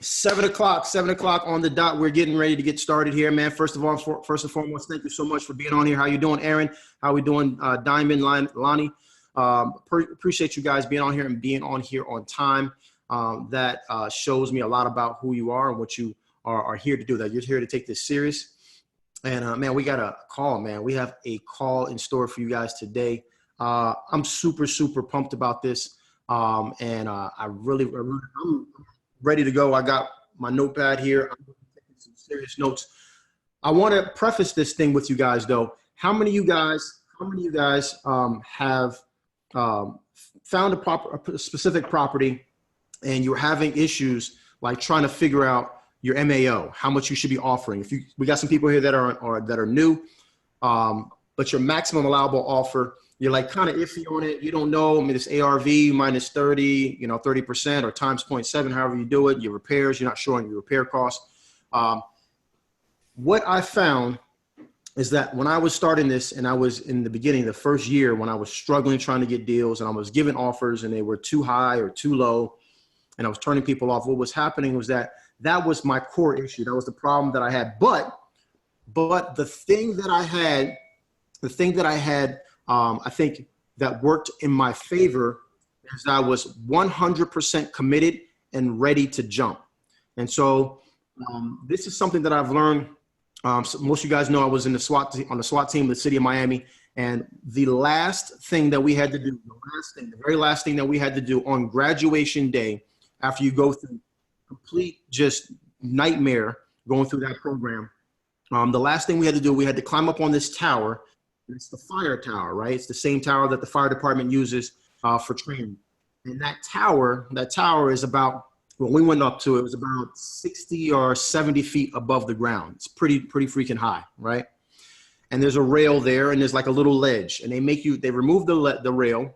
7 o'clock on the dot. We're getting ready to get started here, man. First and foremost, thank you so much for being on here. How you doing, Aaron? How we doing, Diamond, Lonnie? Appreciate you guys being on here and being on here on time. That shows me a lot about who you are and what you are here to do. That you're here to take this serious. And man, we got a call, man. We have a call in store for you guys today. I'm super pumped about this. I'm ready to go. I got my notepad here. I'm taking some serious notes. I want to preface this thing with you guys, though. How many of you guys have found a specific property and you're having issues like trying to figure out your MAO, how much you should be offering? We got some people here that are new, but your maximum allowable offer, you're like kind of iffy on it. You don't know. I mean, it's ARV minus 30, 30% or times 0.7, however you do it. Your repairs, you're not sure on your repair costs. What I found is that when I was starting this, and I was in the beginning, the first year when I was struggling trying to get deals and I was giving offers and they were too high or too low and I was turning people off, what was happening was that was my core issue. That was the problem that I had. But the thing that I had, I think that worked in my favor is I was 100% committed and ready to jump. And so this is something that I've learned. So most of you guys know I was in the SWAT team of the city of Miami. And the last thing that we had to do, the very last thing that we had to do on graduation day, after you go through complete just nightmare going through that program, the last thing we had to do, we had to climb up on this tower. It's the fire tower, right? It's the same tower that the fire department uses for training. And that tower is about, when we went up to it, was about 60 or 70 feet above the ground. It's pretty freaking high, right? And there's a rail there and there's like a little ledge, and they remove the rail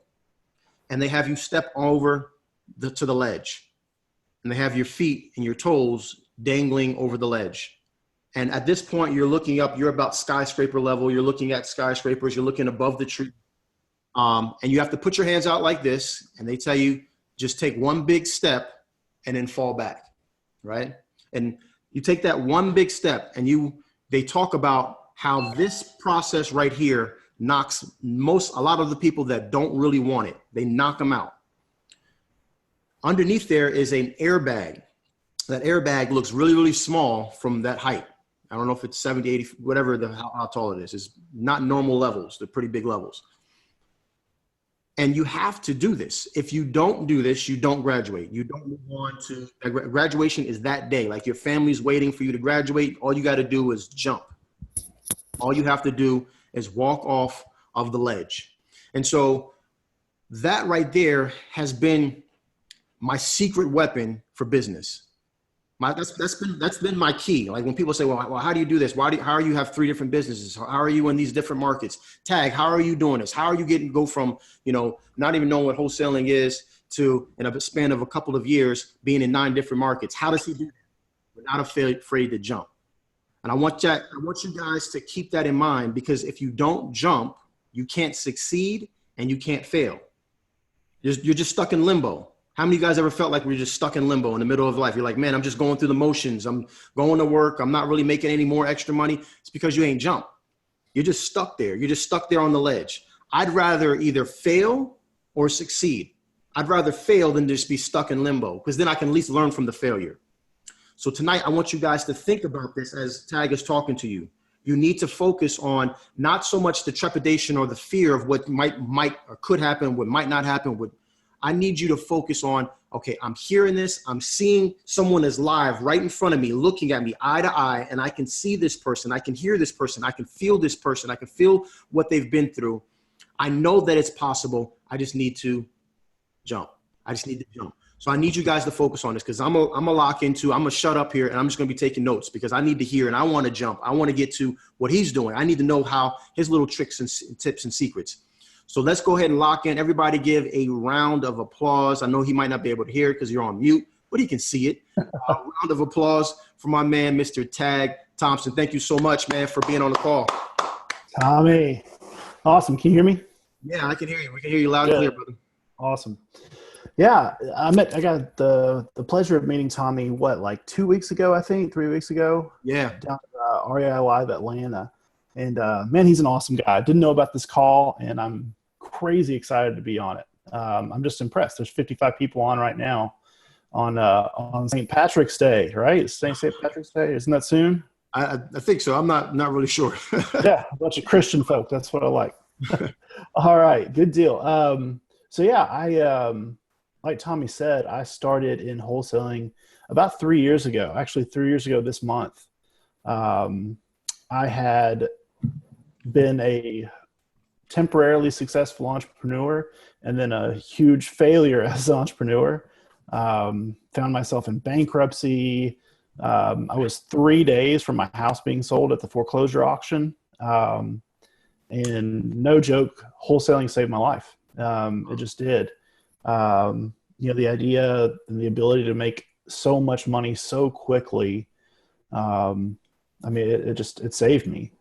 and they have you step over to the ledge, and they have your feet and your toes dangling over the ledge. And at this point, you're looking up, you're about skyscraper level. You're looking at skyscrapers, you're looking above the tree. And you have to put your hands out like this. And they tell you, just take one big step and then fall back, right? And you take that one big step and they talk about how this process right here knocks a lot of the people that don't really want it, they knock them out. Underneath there is an airbag. That airbag looks really small from that height. I don't know if it's 70, 80, whatever how tall it is. It's not normal levels. They're pretty big levels. And you have to do this. If you don't do this, you don't graduate. You don't move on to graduation is that day. Like your family's waiting for you to graduate. All you got to do is jump. All you have to do is walk off of the ledge. And so that right there has been my secret weapon for business. That's been my key. Like when people say, well, how do you do this? How are you have 3 different businesses? How are you in these different markets? Tag, how are you doing this? How are you go from, not even knowing what wholesaling is to, in a span of a couple of years, being in 9 different markets? How does he do that? We're not afraid to jump. And I want you guys to keep that in mind, because if you don't jump, you can't succeed and you can't fail. You're just stuck in limbo. How many of you guys ever felt like we're just stuck in limbo in the middle of life? You're like, man, I'm just going through the motions. I'm going to work. I'm not really making any more extra money. It's because you ain't jumped. You're just stuck there. You're just stuck there on the ledge. I'd rather either fail or succeed. I'd rather fail than just be stuck in limbo, because then I can at least learn from the failure. So tonight, I want you guys to think about this as Tag is talking to you. You need to focus on not so much the trepidation or the fear of what might or could happen, what might not happen. I need you to focus on, okay, I'm hearing this. I'm seeing someone is live right in front of me, looking at me eye to eye, and I can see this person. I can hear this person. I can feel this person. I can feel what they've been through. I know that it's possible. I just need to jump. So I need you guys to focus on this, because I'm going to shut up here and I'm just going to be taking notes, because I need to hear and I want to jump. I want to get to what he's doing. I need to know how his little tricks and tips and secrets. So let's go ahead and lock in. Everybody give a round of applause. I know he might not be able to hear it because you're on mute, but he can see it. A round of applause for my man, Mr. Tag Thompson. Thank you so much, man, for being on the call. Tommy. Awesome. Can you hear me? Yeah, I can hear you. We can hear you loud and clear, brother. Awesome. Yeah, I got the pleasure of meeting Tommy, like 2 weeks ago, I think, 3 weeks ago, Yeah. down at REI Live Atlanta. And man, he's an awesome guy. I didn't know about this call, and I'm crazy excited to be on it. I'm just impressed. There's 55 people on right now on St. Patrick's Day, right? It's St. Patrick's Day, isn't that soon? I think so. I'm not really sure. Yeah, a bunch of Christian folk. That's what I like. All right, good deal. So yeah, like Tommy said, I started in wholesaling about 3 years ago. Actually, 3 years ago this month. Um, I had been a temporarily successful entrepreneur and then a huge failure as an entrepreneur. Found myself in bankruptcy. I was 3 days from my house being sold at the foreclosure auction. And no joke, wholesaling saved my life. It just did. The idea and the ability to make so much money so quickly. It saved me.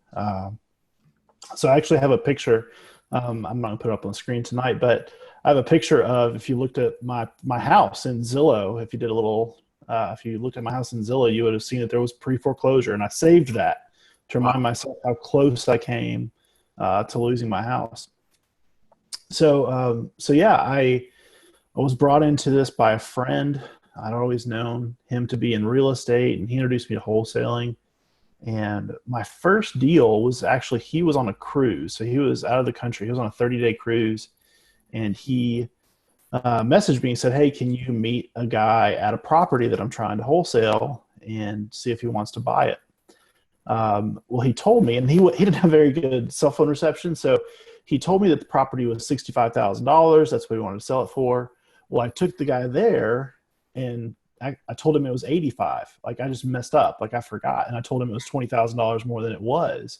So I actually have a picture. I'm not gonna put it up on the screen tonight, but I have a picture of, if you looked at my house in Zillow, if you looked at my house in Zillow, you would have seen that there was pre-foreclosure, and I saved that to remind myself how close I came to losing my house. So yeah, I was brought into this by a friend. I'd always known him to be in real estate, and he introduced me to wholesaling. And my first deal was actually, he was on a cruise. So he was out of the country. He was on a 30-day cruise, and he messaged me and said, "Hey, can you meet a guy at a property that I'm trying to wholesale and see if he wants to buy it?" Well, he told me, and he didn't have very good cell phone reception. So he told me that the property was $65,000. That's what he wanted to sell it for. Well, I took the guy there, and I told him it was 85. Like, I just messed up. Like, I forgot. And I told him it was $20,000 more than it was.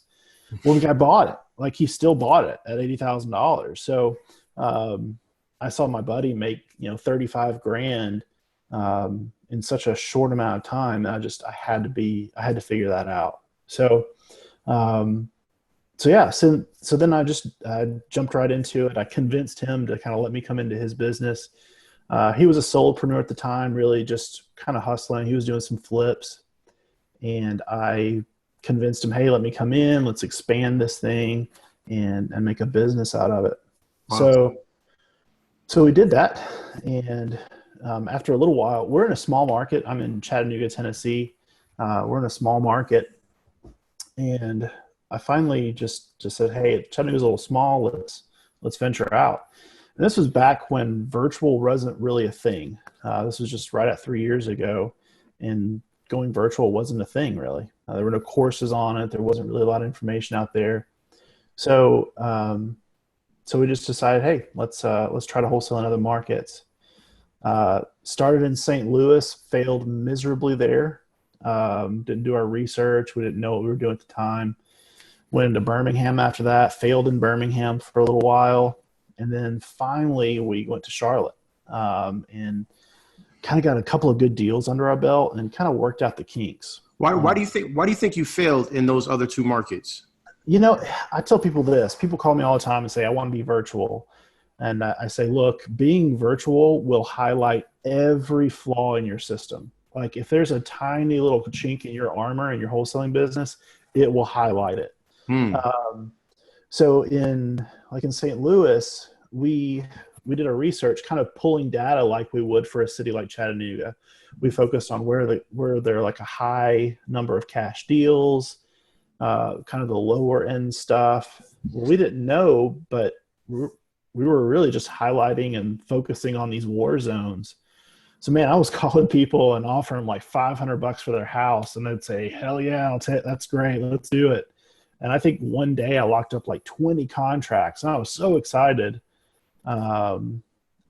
Well, the guy bought it. Like, he still bought it at $80,000. So, I saw my buddy make, 35 grand, in such a short amount of time. And I had to figure that out. So, yeah, so then I jumped right into it. I convinced him to kind of let me come into his business. He was a solopreneur at the time, really just kind of hustling. He was doing some flips, and I convinced him, "Hey, let me come in. Let's expand this thing and make a business out of it." Wow. So we did that. And after a little while, we're in a small market. I'm in Chattanooga, Tennessee. We're in a small market. And I finally just said, "Hey, Chattanooga's a little small. Let's venture out." And this was back when virtual wasn't really a thing. This was just right at 3 years ago, and going virtual wasn't a thing, really. There were no courses on it. There wasn't really a lot of information out there. So we just decided, hey, let's try to wholesale in other markets. Started in St. Louis, failed miserably there. Didn't do our research. We didn't know what we were doing at the time. Went into Birmingham after that, failed in Birmingham for a little while. And then finally we went to Charlotte, and kind of got a couple of good deals under our belt and kind of worked out the kinks. Why do you think you failed in those other two markets? I tell people this. People call me all the time and say, "I want to be virtual." And I say, look, being virtual will highlight every flaw in your system. Like, if there's a tiny little chink in your armor in your wholesaling business, it will highlight it. So in St. Louis, we did a research kind of pulling data like we would for a city like Chattanooga. We focused on where there are like a high number of cash deals, kind of the lower end stuff. Well, we didn't know, but we were really just highlighting and focusing on these war zones. So, man, I was calling people and offering like $500 for their house, and they'd say, "Hell yeah, that's great. Let's do it." And I think one day I locked up like 20 contracts, and I was so excited.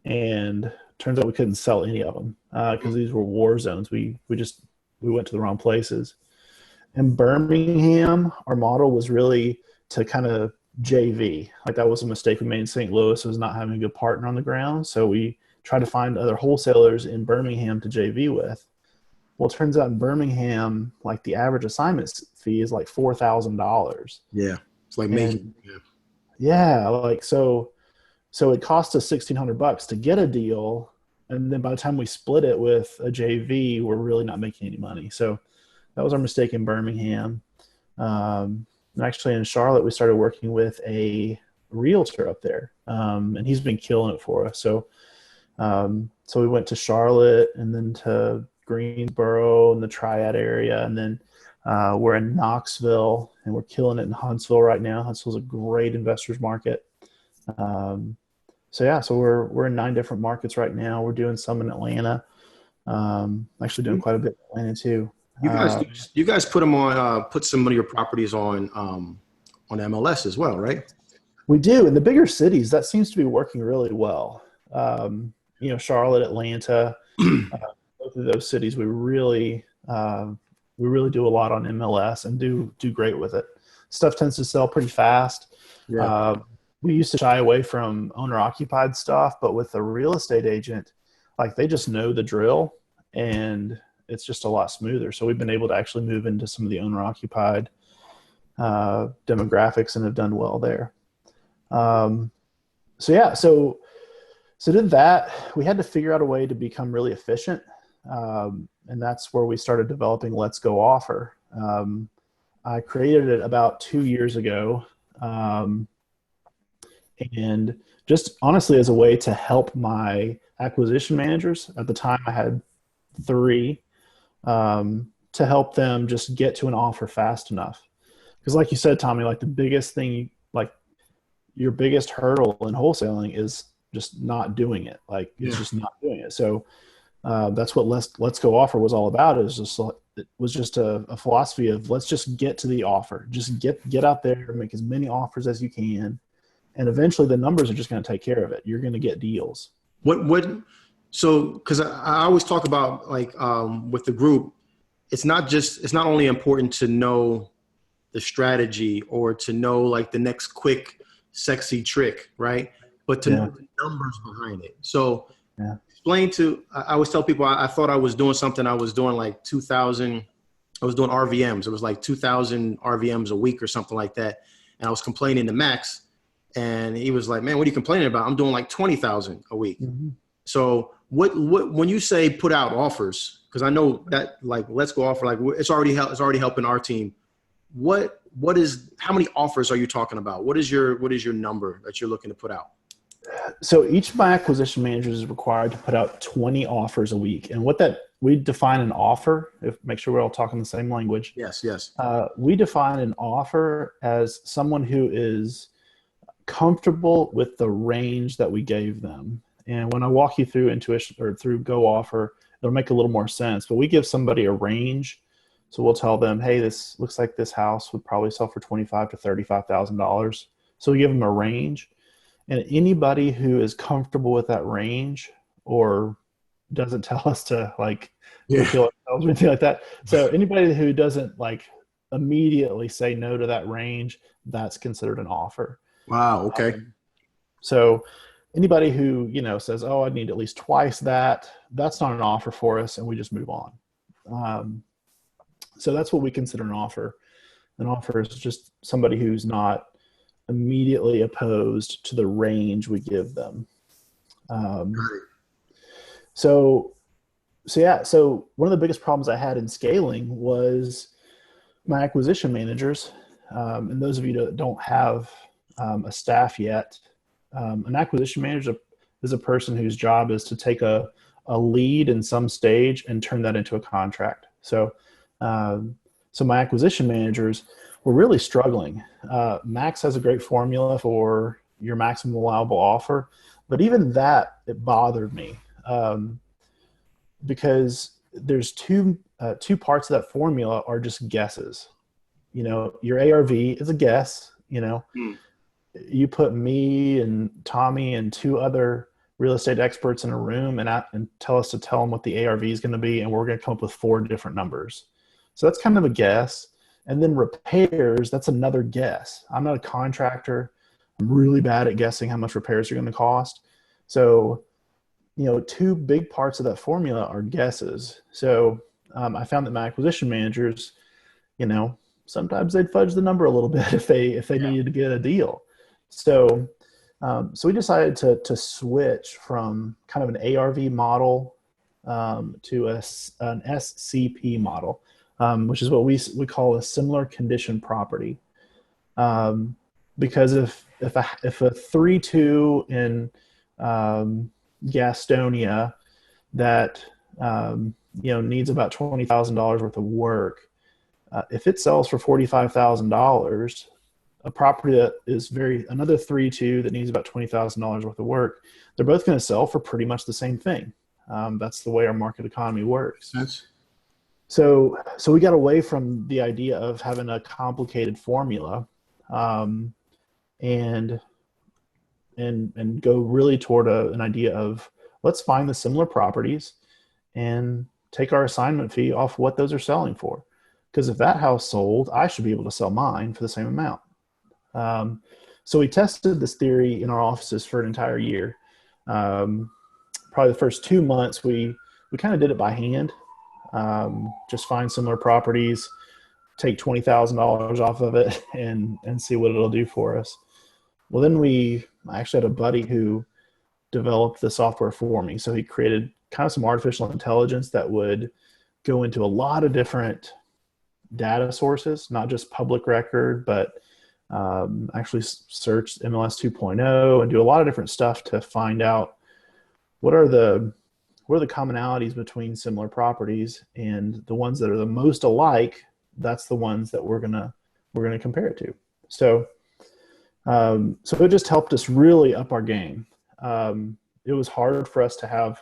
And turns out we couldn't sell any of them because these were war zones. We went to the wrong places. In Birmingham, our model was really to kind of JV. Like, that was a mistake we made in St. Louis, was not having a good partner on the ground. So we tried to find other wholesalers in Birmingham to JV with. Well, it turns out in Birmingham, like, the average assignment fee is like $4,000. Yeah, it's like making. Yeah, like so it cost us $1,600 to get a deal, and then by the time we split it with a JV, we're really not making any money. So that was our mistake in Birmingham. And actually in Charlotte, we started working with a realtor up there, and he's been killing it for us. So we went to Charlotte and then to Greensboro and the Triad area, and then we're in Knoxville, and we're killing it in Huntsville right now. Huntsville's a great investors market. So we're in 9 different markets right now. We're doing some in Atlanta. Actually doing quite a bit in Atlanta too. You guys put them on, put some of your properties on MLS as well, right? We do. In the bigger cities, that seems to be working really well. Charlotte, Atlanta, both of those cities, we really do a lot on MLS and do great with it. Stuff tends to sell pretty fast. Yeah. We used to shy away from owner occupied stuff, but with a real estate agent, like they just know the drill and it's just a lot smoother. So we've been able to actually move into some of the owner occupied demographics and have done well there. So did that. We had to figure out a way to become really efficient. And that's where we started developing Let's Go Offer. I created it about 2 years ago. And just honestly as a way to help my acquisition managers. At the time I had 3, to help them just get to an offer fast enough. Because like you said, Tommy, like the biggest thing, like your biggest hurdle in wholesaling is just not doing it. Like it's just not doing it. So that's what Let's Go Offer was all about. It was just a philosophy of let's just get to the offer. Just get out there and make as many offers as you can. And eventually the numbers are just going to take care of it. You're going to get deals. So, because I always talk about like with the group, it's not only important to know the strategy or to know like the next quick, sexy trick, right? But to know the numbers behind it. So explain I always tell people, I thought I was doing something. I was doing like 2,000, I was doing RVMs. It was like 2,000 RVMs a week or something like that. And I was complaining to Max and he was like, man, what are you complaining about? I'm doing like 20,000 a week. Mm-hmm. So what when you say put out offers, because I know that like Let's Go Offer, like it's already helping our team. How many offers are you talking about? What is your number that you're looking to put out? So each of my acquisition managers is required to put out 20 offers a week. And we define an offer, make sure we're all talking the same language. Yes. We define an offer as someone who is comfortable with the range that we gave them. And when I walk you through intuition or through Go Offer, it'll make a little more sense. But we give somebody a range. So we'll tell them, hey, this looks like this house would probably sell for $25,000 to $35,000. So we give them a range. And anybody who is comfortable with that range or doesn't tell us to kill ourselves or anything like that. So anybody who doesn't like immediately say no to that range, that's considered an offer. Wow. Okay. So anybody who, says, oh, I need at least twice that, that's not an offer for us. And we just move on. So that's what we consider an offer. An offer is just somebody who's not immediately opposed to the range we give them. So one of the biggest problems I had in scaling was my acquisition managers. And those of you that don't have a staff yet, an acquisition manager is a person whose job is to take a lead in some stage and turn that into a contract. So my acquisition managers were really struggling. Max has a great formula for your maximum allowable offer, but even that, it bothered me because there's two parts of that formula are just guesses. Your ARV is a guess. You put me and Tommy and 2 other real estate experts in a room and tell us to tell them what the ARV is going to be, and we're going to come up with 4 different numbers. So that's kind of a guess. And then repairs, that's another guess. I'm not a contractor. I'm really bad at guessing how much repairs are going to cost. So, 2 big parts of that formula are guesses. So I found that my acquisition managers, sometimes they'd fudge the number a little bit if they needed to get a deal. So So we decided to switch from kind of an ARV model to an SCP model, which is what we call a similar condition property. Because if a 3-2 in Gastonia that needs about $20,000 worth of work, if it sells for $45,000, a property that is another 3-2 that needs about $20,000 worth of work, they're both going to sell for pretty much the same thing. That's the way our market economy works. So we got away from the idea of having a complicated formula, and go really toward an idea of, let's find the similar properties and take our assignment fee off what those are selling for. Because if that house sold, I should be able to sell mine for the same amount. So we tested this theory in our offices for an entire year. Probably the first 2 months, we kind of did it by hand. Just find similar properties, take $20,000 off of it, and see what it'll do for us. Well, then I actually had a buddy who developed the software for me. So he created kind of some artificial intelligence that would go into a lot of different data sources, not just public record, but actually search MLS 2.0 and do a lot of different stuff to find out what are the commonalities between similar properties, and the ones that are the most alike, that's the ones that we're gonna compare it to. So it just helped us really up our game. It was hard for us to have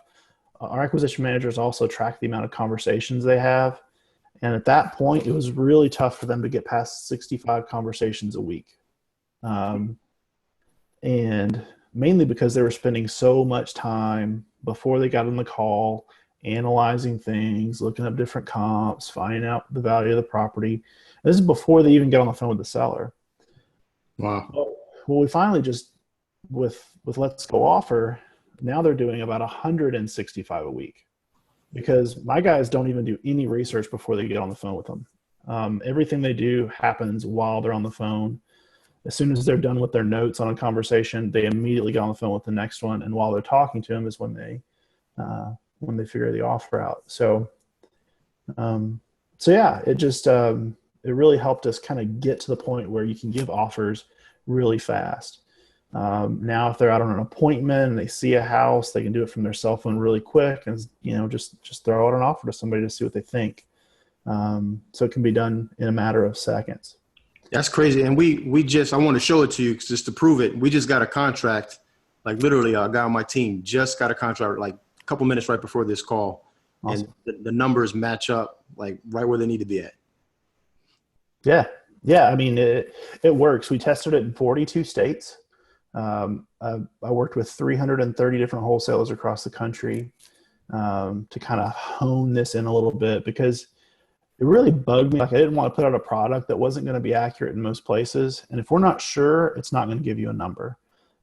our acquisition managers also track the amount of conversations they have. And at that point, it was really tough for them to get past 65 conversations a week. And mainly because they were spending so much time before they got on the call, analyzing things, looking up different comps, finding out the value of the property. This is before they even get on the phone with the seller. Wow. Well, we finally just, with Let's Go Offer, now they're doing about 165 a week, because my guys don't even do any research before they get on the phone with them. Everything they do happens while they're on the phone. As soon as they're done with their notes on a conversation, they immediately get on the phone with the next one. And while they're talking to them is when they figure the offer out. So yeah, it just, it really helped us kind of get to the point where you can give offers really fast. Now, if they're out on an appointment and they see a house, they can do it from their cell phone really quick and, just throw out an offer to somebody to see what they think. So it can be done in a matter of seconds. That's crazy. And I want to show it to you just to prove it. We just got a contract, like literally a guy on my team just got a contract like a couple minutes right before this call. Awesome. And the numbers match up like right where they need to be at. Yeah. Yeah. I mean, it works. We tested it in 42 states. I worked with 330 different wholesalers across the country to kind of hone this in a little bit, because it really bugged me. Like, I didn't want to put out a product that wasn't going to be accurate in most places. And if we're not sure, it's not going to give you a number.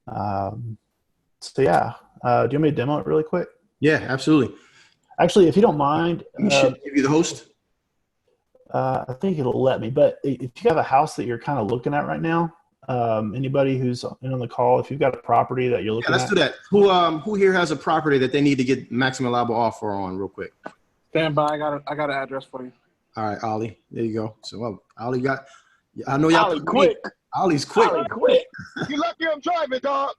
So yeah. Do you want me to demo it really quick? Yeah, absolutely. Actually, if you don't mind, give you the host. I think it'll let me, but if you have a house that you're kind of looking at right now, anybody who's in on the call, if you've got a property that you're looking at. Let's do that. Who here has a property that they need to get maximum allowable offer on real quick? Stand by. I got an address for you. All right, Ollie. There you go. So Ollie got. I know y'all. Ollie quick. Ollie's quick. Ollie quick. You lucky I'm driving, dog.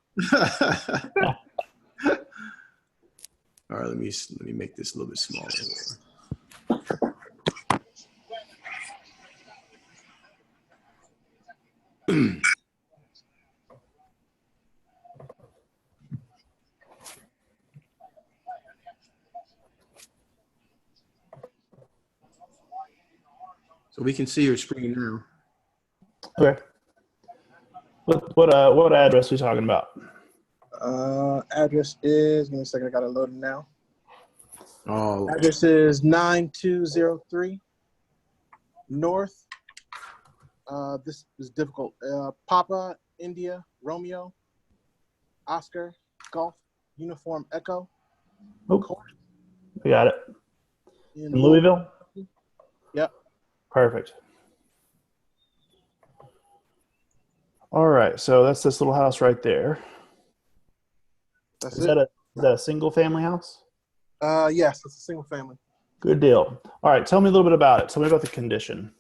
All right, let me make this a little bit smaller. So we can see your screen now. Okay. What address are we talking about? Address is, give me a second, I got it loaded now. Oh. Address is 9203 North. This is difficult. Papa, India, Romeo, Oscar, Golf, Uniform, Echo. Oh, we got it. In Louisville? Yep. Perfect. All right, so that's this little house right there. That's Is it. that a single family house? Yes, it's a single family. Good deal. All right, tell me a little bit about it. Tell me about the condition.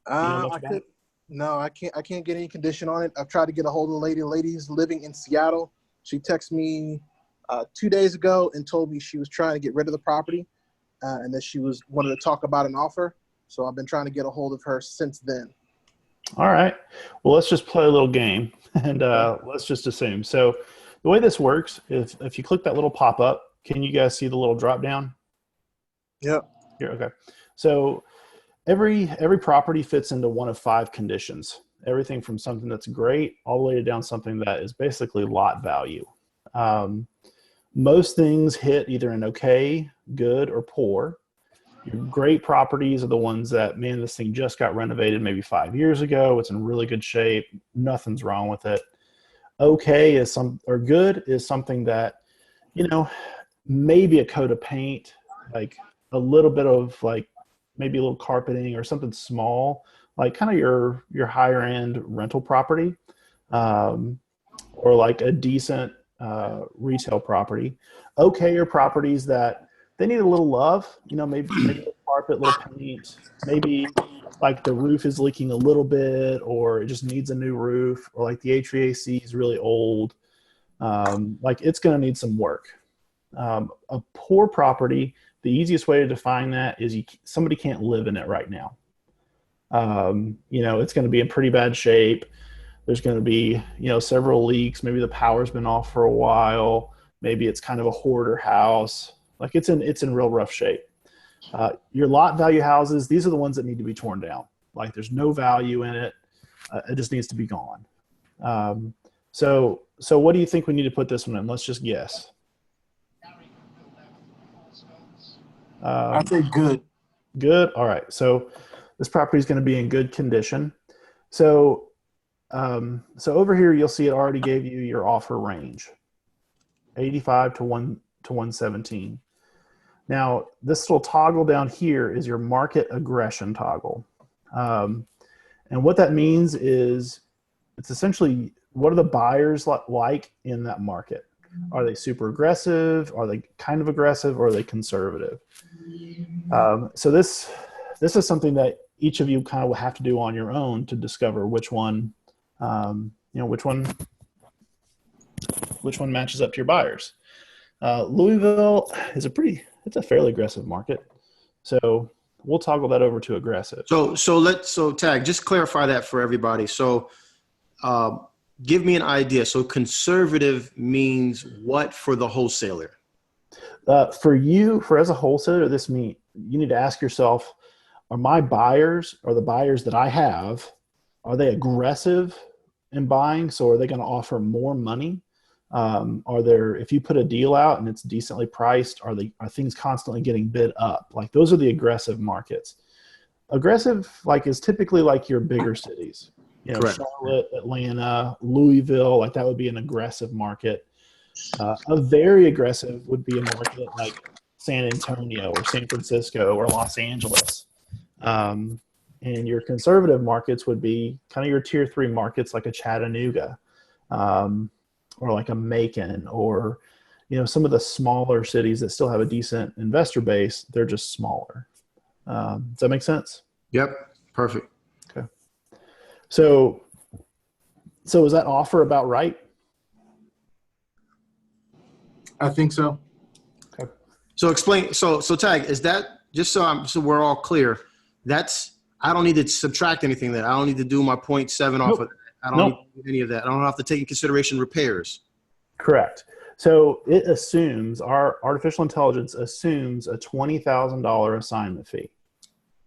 Do you know much I about could it? no, I can't get any condition on it. I've tried to get a hold of the lady. The lady's living in Seattle. She texted me 2 days ago and told me she was trying to get rid of the property and that she wanted to talk about an offer. So I've been trying to get a hold of her since then. All right. Well, let's just play a little game and let's just assume. So the way this works is if you click that little pop-up, can you guys see the little drop down? Yep. Here, okay. So every property fits into one of 5 conditions. Everything from something that's great all the way down something that is basically lot value. Most things hit either an okay, good, or poor. Your great properties are the ones that, man, this thing just got renovated maybe 5 years ago. It's in really good shape. Nothing's wrong with it. Okay or good is something that, maybe a coat of paint, like a little bit of like maybe a little carpeting or something small, like kind of your higher end rental property, or like a decent retail property. Okay, are properties that they need a little love, maybe a carpet, little paint, maybe like the roof is leaking a little bit, or it just needs a new roof, or like the HVAC is really old. Like it's going to need some work. A poor property, the easiest way to define that is somebody can't live in it right now. It's going to be in pretty bad shape. There's going to be, several leaks. Maybe the power's been off for a while. Maybe it's kind of a hoarder house. Like it's in real rough shape. Your lot value houses, these are the ones that need to be torn down. Like there's no value in it. It just needs to be gone. So what do you think we need to put this one in? Let's just guess. I think good. Good. All right. So this property is going to be in good condition. So over here, you'll see it already gave you your offer range, 85 to 117. Now, this little toggle down here is your market aggression toggle. And what that means is it's essentially what are the buyers like in that market? Are they super aggressive? Are they kind of aggressive? Or are they conservative? So this is something that each of you kind of will have to do on your own to discover which one, which one matches up to your buyers. Louisville is it's a fairly aggressive market. So we'll toggle that over to aggressive. So Tag, just clarify that for everybody. So give me an idea. So conservative means what for the wholesaler? For as a wholesaler, this means you need to ask yourself, are my buyers, or the buyers that I have, are they aggressive in buying? So are they going to offer more money? If you put a deal out and it's decently priced, are things constantly getting bid up? Like those are the aggressive markets. Aggressive, is typically like your bigger cities, Correct. Charlotte, Atlanta, Louisville, like that would be an aggressive market. A very aggressive would be a market like San Antonio or San Francisco or Los Angeles. And your conservative markets would be kind of your tier 3 markets like a Chattanooga, or like a Macon, or some of the smaller cities that still have a decent investor base. They're just smaller. Does that make sense? Yep. Perfect. Okay. So is that offer about right? I think so. Okay. So explain. So Tag, is that just so we're all clear? I don't need to subtract anything there. I don't need to do my 0.7 off of that. I don't need to do any of that. I don't have to take in consideration repairs. Correct. So it assumes, our artificial intelligence assumes a $20,000 assignment fee.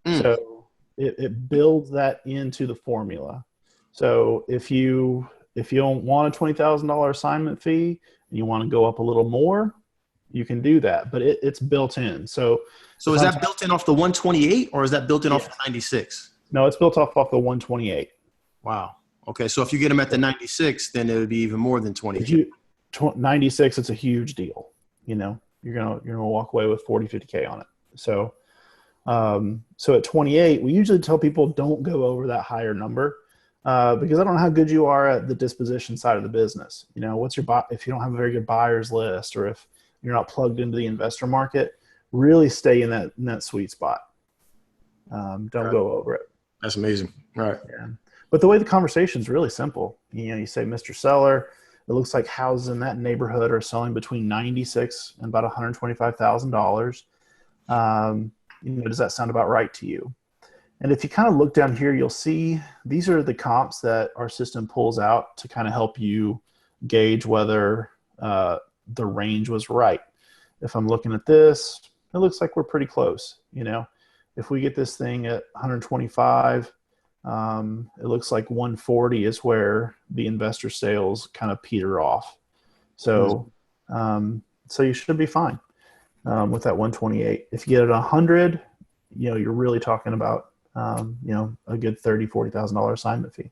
So it builds that into the formula. So if you don't want a $20,000 assignment fee and you want to go up a little more, you can do that, but it's built in. So is that built in off the 128 or is that built in off the 96? No, it's built off the 128. Wow. Okay. So if you get them at the 96, then it would be even more than 20. 96, it's a huge deal. You're gonna walk away with 40, 50K on it. So at 28, we usually tell people don't go over that higher number. because I don't know how good you are at the disposition side of the business. You know, what's your if you don't have a very good buyer's list, or if you're not plugged into the investor market, really stay in that sweet spot. Don't go over it. That's amazing. All right. Yeah. But the way the conversation is really simple. You know, you say, Mr. Seller, it looks like houses in that neighborhood are selling between $96,000 and about $125,000. You know, does that sound about right to you? And if you kind of look down here, you'll see these are the comps that our system pulls out to kind of help you gauge whether the range was right. If I'm looking at this, it looks like we're pretty close. You know, if we get this thing at 125, it looks like 140 is where the investor sales kind of peter off. So, so you should be fine with that 128. If you get it 100, you know, you're really talking about, you know, a good $30,000-$40,000 assignment fee.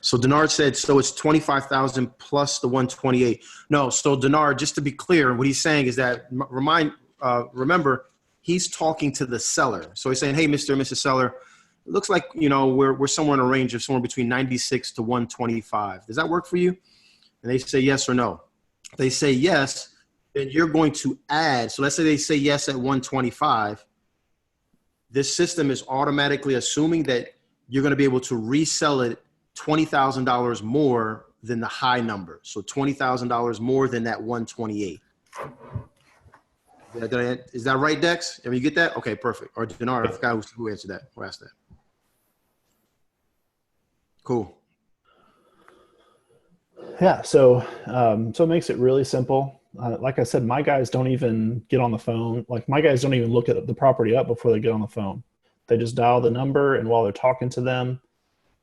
So Denard said, so it's 25,000 plus the 128. No, so Denard, just to be clear, what he's saying is that remember, he's talking to the seller. So he's saying, hey, Mr. and Mrs. Seller, it looks like, you know, we're somewhere in a range of somewhere between 96 to 125. Does that work for you? And they say yes or no. If they say yes, then you're going to add. So let's say they say yes at 125. This system is automatically assuming that you're going to be able to resell it $20,000 more than the high number. So $20,000 more than that 128. Is that right, Dex? Did you get that? Okay, perfect. Or Denard, I forgot who answered that, who asked that. Cool. Yeah, so so it makes it really simple. Like I said, my guys don't even get on the phone. Like my guys don't even look at the property up before they get on the phone. They just dial the number, and while they're talking to them,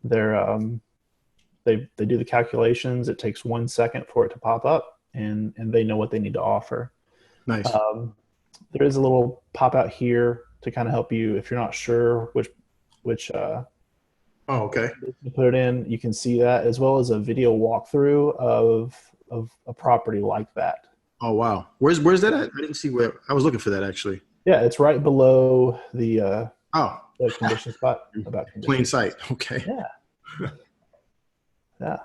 they do the calculations. It takes 1 second for it to pop up, and they know what they need to offer. Nice. There is a little pop out here to kind of help you if you're not sure which oh, okay. to put it in. You can see that, as well as a video walkthrough of a property like that. Oh, wow. Where's that at? I didn't see where. I was looking for that, actually. Yeah, it's right below the condition spot. About condition. Plain sight. Okay. Yeah. Yeah.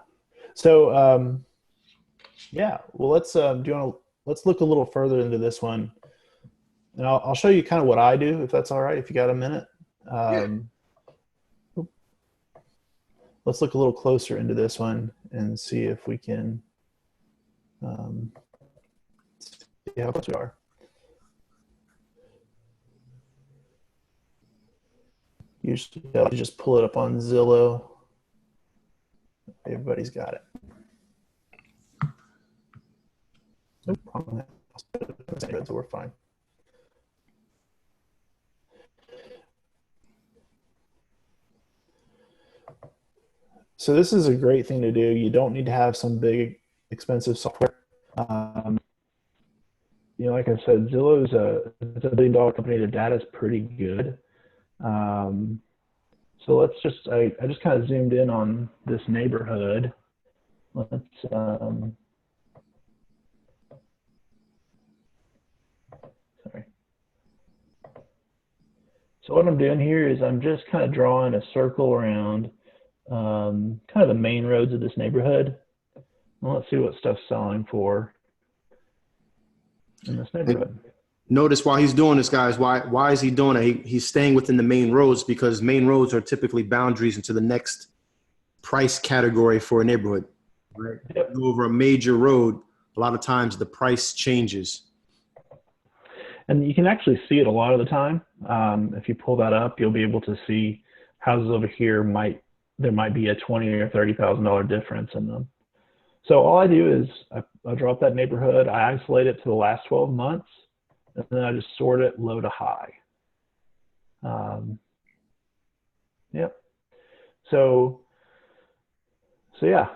So, yeah. Well, let's let's look a little further into this one, and I'll show you kind of what I do, if that's all right. If you got a minute. Yeah. Let's look a little closer into this one and see if we can see how close we are. Usually, you just pull it up on Zillow. Everybody's got it. So we're fine. So this is a great thing to do. You don't need to have some big expensive software. You know, like I said, Zillow is it's $1 billion company. The data is pretty good. So let's just, I just kind of zoomed in on this neighborhood. Let's, sorry. So what I'm doing here is I'm just kind of drawing a circle around kind of the main roads of this neighborhood. Well, let's see what stuff's selling for in this neighborhood. Notice while he's doing this, guys, why is he doing it? He's staying within the main roads, because main roads are typically boundaries into the next price category for a neighborhood. Right? Yep. Over a major road, a lot of times the price changes. And you can actually see it a lot of the time. If you pull that up, you'll be able to see houses over here there might be a $20,000 or $30,000 difference in them. So all I do is I draw up that neighborhood, I isolate it to the last 12 months, and then I just sort it low to high. Yep. So yeah.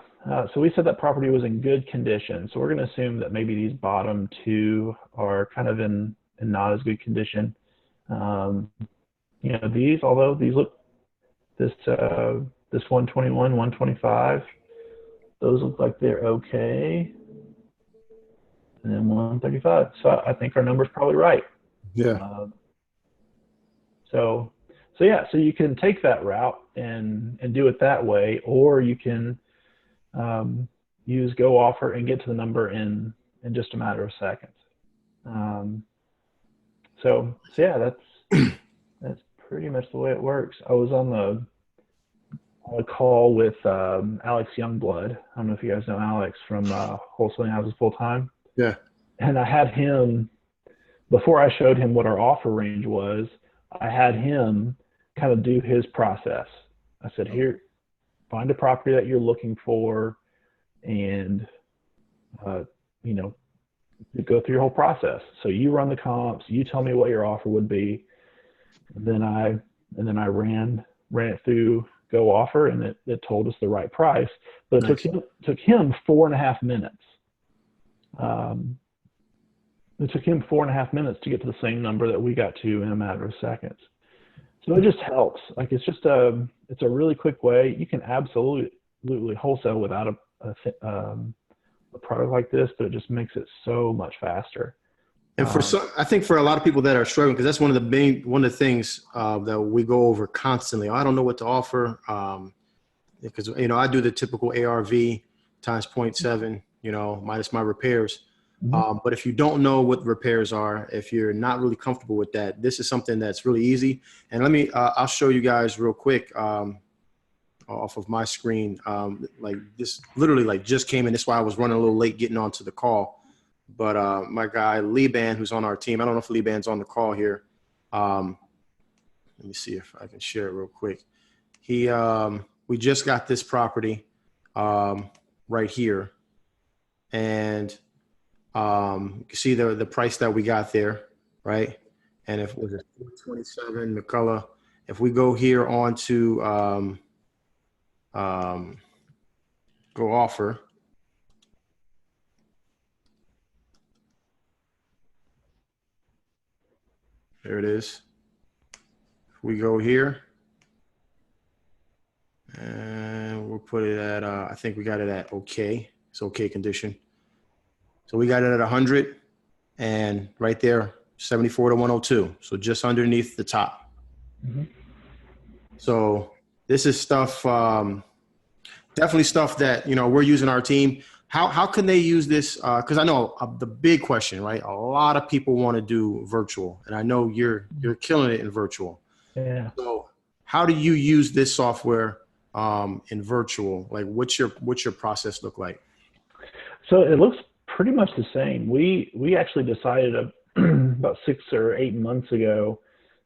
So we said that property was in good condition. So we're going to assume that maybe these bottom two are kind of in not as good condition. You know, although these look, this 121, 125, those look like they're okay. And then 135. So I think our number's probably right. Yeah. So yeah, so you can take that route and do it that way, or you can use Go Offer and get to the number in just a matter of seconds. So yeah, that's pretty much the way it works. I was on a call with Alex Youngblood. I don't know if you guys know Alex from Wholesaling Houses Full Time. Yeah. And I had him, before I showed him what our offer range was, I had him kind of do his process. I said, here, find a property that you're looking for, and you know, go through your whole process. So you run the comps, you tell me what your offer would be, and then I ran it through Go Offer, and it told us the right price. But it took him 4.5 minutes. It took him 4.5 minutes to get to the same number that we got to in a matter of seconds. So it just helps. Like, it's a really quick way. You can absolutely wholesale without a product like this, but it just makes it so much faster. And I think for a lot of people that are struggling, because that's one of the things that we go over constantly. I don't know what to offer, because I do the typical ARV times 0.7, minus my repairs. But if you don't know what repairs are, if you're not really comfortable with that, this is something that's really easy. And I'll show you guys real quick off of my screen. Like this literally just came in. That's why I was running a little late getting onto the call. But my guy, Liban, who's on our team, I don't know if Liban's on the call here. Let me see if I can share it real quick. We just got this property right here. And you can see the price that we got there, right? And if it was 427 McCullough, if we go here on to Go Offer, there it is. If we go here, and we'll put it at I think we got it at okay. It's okay condition. So we got it at 100, and right there, 74 to 102. So just underneath the top. Mm-hmm. So this is stuff, definitely stuff that, we're using our team. How can they use this? Because I know the big question, right? A lot of people want to do virtual, and I know you're killing it in virtual. Yeah. So how do you use this software in virtual? Like, what's your process look like? So it looks pretty much the same. We actually decided about 6 or 8 months ago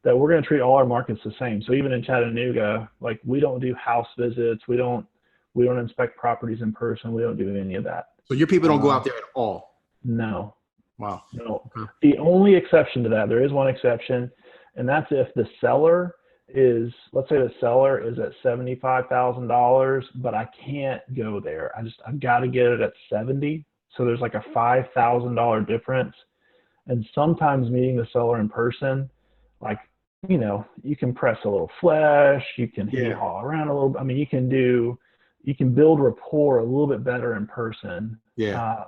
that we're going to treat all our markets the same. So even in Chattanooga, like, we don't do house visits. We don't inspect properties in person. We don't do any of that. So your people don't go out there at all? No. Wow. No. Okay. The only exception to that, there is one exception, and that's if the seller is, let's say the seller is at $75,000, but I can't go there. I've got to get it at 70. So there's like a $5,000 difference. And sometimes meeting the seller in person, like, you can press a little flesh, you can haul around a little. I mean, you can build rapport a little bit better in person. Yeah.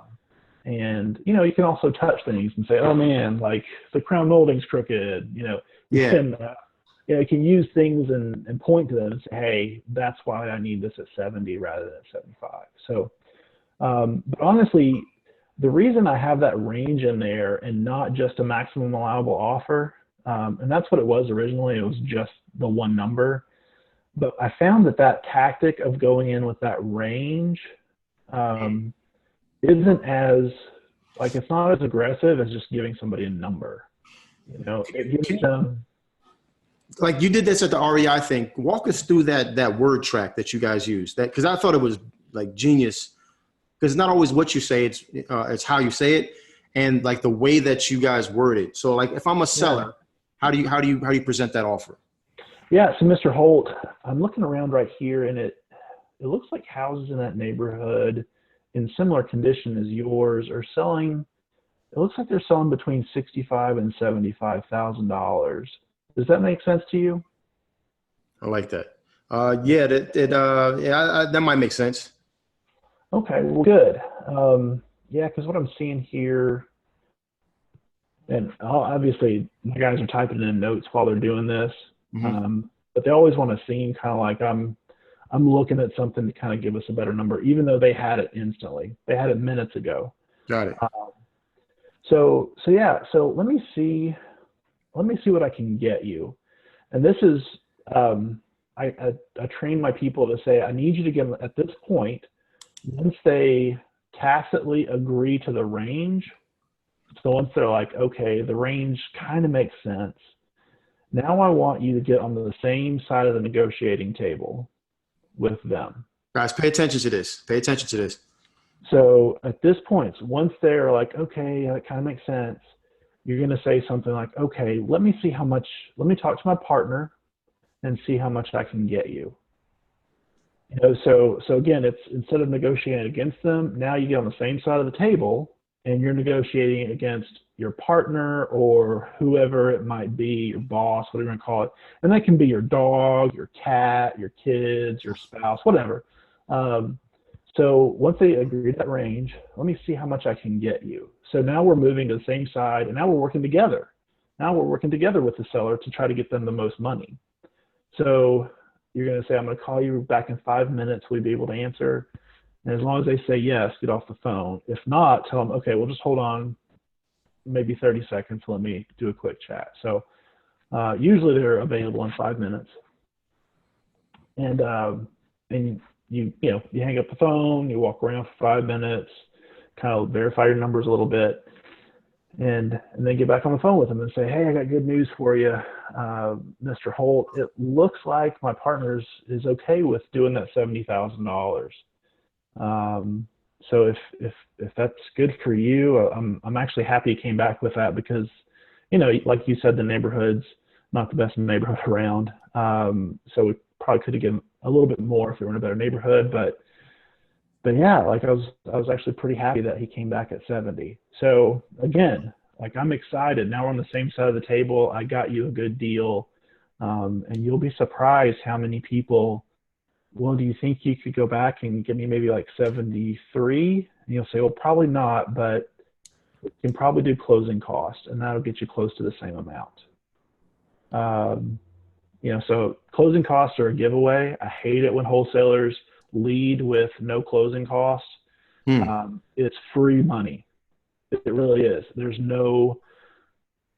And, you can also touch things and say, oh man, like the crown molding's crooked, you can use things and point to them and say, hey, that's why I need this at 70 rather than 75. So, but honestly, the reason I have that range in there and not just a maximum allowable offer, and that's what it was originally, it was just the one number. But I found that tactic of going in with that range isn't as, it's not as aggressive as just giving somebody a number. It gives them. Like, you did this at the REI thing. Walk us through that word track that you guys use. Because I thought it was like genius. Because it's not always what you say; it's how you say it, and like the way that you guys word it. So, like, if I'm a seller, how do you present that offer? Yeah. So, Mr. Holt, I'm looking around right here, and it looks like houses in that neighborhood in similar condition as yours are selling. It looks like they're selling between $65,000 and $75,000. Does that make sense to you? I like that. That might make sense. Okay, well, good. Because what I'm seeing here, and obviously my guys are typing in notes while they're doing this, Mm-hmm. but they always want to seem kind of like I'm looking at something to kind of give us a better number, even though they had it instantly. They had it minutes ago. Got it. So let me see what I can get you. And this is, I train my people to say, I need you to get at this point, once they tacitly agree to the range. So once they're like, okay, the range kind of makes sense. Now I want you to get on the same side of the negotiating table with them. Guys, pay attention to this. Pay attention to this. So at this point, once they're like, okay, that kind of makes sense, you're going to say something like, okay, let me talk to my partner and see how much I can get you. You know, so again, it's instead of negotiating against them, now you get on the same side of the table and you're negotiating against your partner or whoever it might be, your boss, whatever you want to call it. And that can be your dog, your cat, your kids, your spouse, whatever. So once they agree to that range, let me see how much I can get you. So now we're moving to the same side, and now we're working together. Now we're working together with the seller to try to get them the most money. So you're going to say, I'm going to call you back in 5 minutes. Will you be able to answer? And as long as they say yes, get off the phone. If not, tell them, okay, we'll just hold on maybe 30 seconds. Let me do a quick chat. So usually they're available in 5 minutes. And you hang up the phone, you walk around for 5 minutes, kind of verify your numbers a little bit, and then get back on the phone with them and say, hey, I got good news for you, Mr. Holt. It looks like my partner is okay with doing that $70,000. So if that's good for you, I'm actually happy you came back with that because, you know, like you said, the neighborhood's not the best neighborhood around. So we probably could have given a little bit more if they were in a better neighborhood, but yeah, like I was actually pretty happy that he came back at 70. So again, like I'm excited. Now we're on the same side of the table. I got you a good deal. And you'll be surprised how many people, well, do you think you could go back and give me maybe like 73? And you'll say, well, probably not, but you can probably do closing costs and that'll get you close to the same amount. You know, so closing costs are a giveaway. I hate it when wholesalers lead with no closing costs. It's free money. It really is.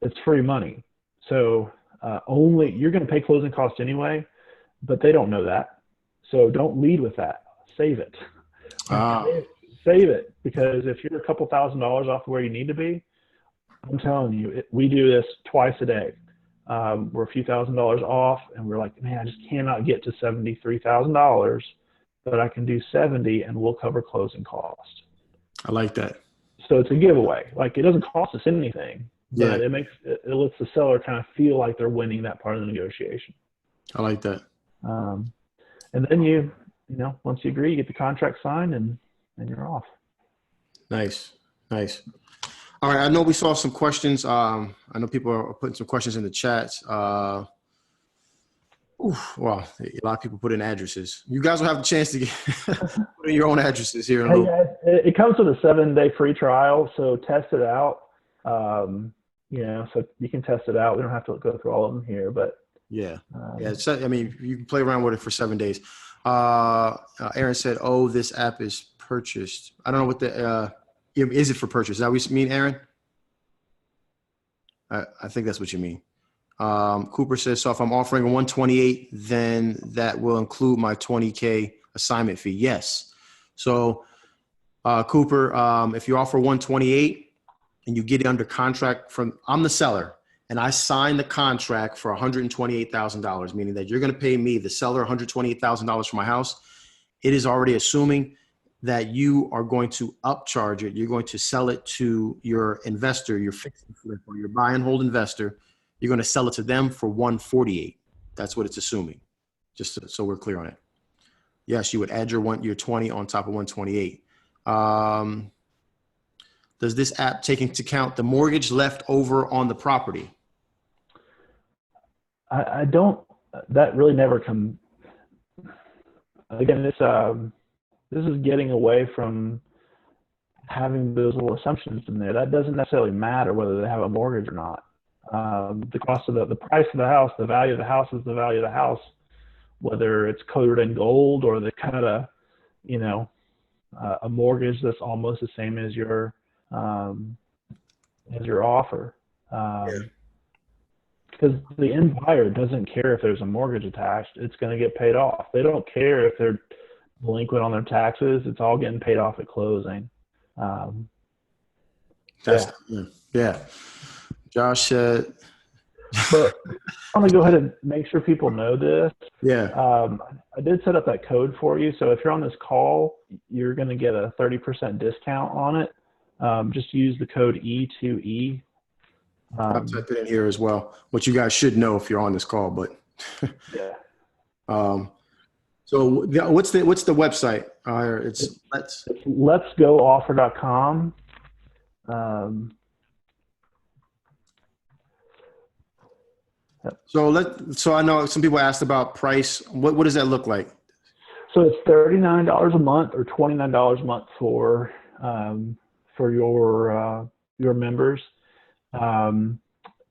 It's free money. So only you're going to pay closing costs anyway, but they don't know that. So don't lead with that. Save it. Save it, because if you're a couple $1,000s off where you need to be, I'm telling you, we do this twice a day. We're a few $1,000s off, and we're like, man, I just cannot get to $73,000, but I can do 70, and we'll cover closing costs. I like that. So it's a giveaway. Like it doesn't cost us anything, but Yeah. it lets the seller kind of feel like they're winning that part of the negotiation. I like that. And then you know, once you agree, you get the contract signed, and you're off. Nice. All right. I know we saw some questions. I know people are putting some questions in the chat. Well, a lot of people put in addresses. You guys will have the chance to put in your own addresses here. Hey guys, it comes with a 7-day free trial, so test it out. You know, so you can test it out. We don't have to go through all of them here, but yeah. I mean, you can play around with it for 7 days. Aaron said, "Oh, this app is purchased." I don't know what the is it for purchase? Is that what you mean, Aaron? I think that's what you mean. Cooper says, so if I'm offering a 128, then that will include my $20K assignment fee. Yes. So Cooper, if you offer 128 and you get it under contract I'm the seller, and I sign the contract for $128,000, meaning that you're going to pay me, the seller, $128,000 for my house. It is already assuming that you are going to upcharge it. You're going to sell it to your investor, your fix and flip, or your buy and hold investor. You're going to sell it to them for 148. That's what it's assuming, just so we're clear on it. Yes, you would add your 20 on top of 128. Does this app take into account the mortgage left over on the property? I don't. That really never come. Again, this is getting away from having those little assumptions in there. That doesn't necessarily matter whether they have a mortgage or not. The cost of the price of the house, the value of the house is the value of the house, whether it's coated in gold or they cut a mortgage that's almost the same as your offer. Because the end buyer doesn't care if there's a mortgage attached. It's going to get paid off. They don't care if they're delinquent on their taxes. It's all getting paid off at closing. Yeah. Josh said. But I want to go ahead and make sure people know this. Yeah. I did set up that code for you. So if you're on this call, you're going to get a 30% discount on it. Just use the code E2E. I'll type it in here as well, which you guys should know if you're on this call, but yeah. So what's the website? It's letsgooffer.com. So I know some people asked about price. What does that look like? So it's $39 a month or $29 a month for your members.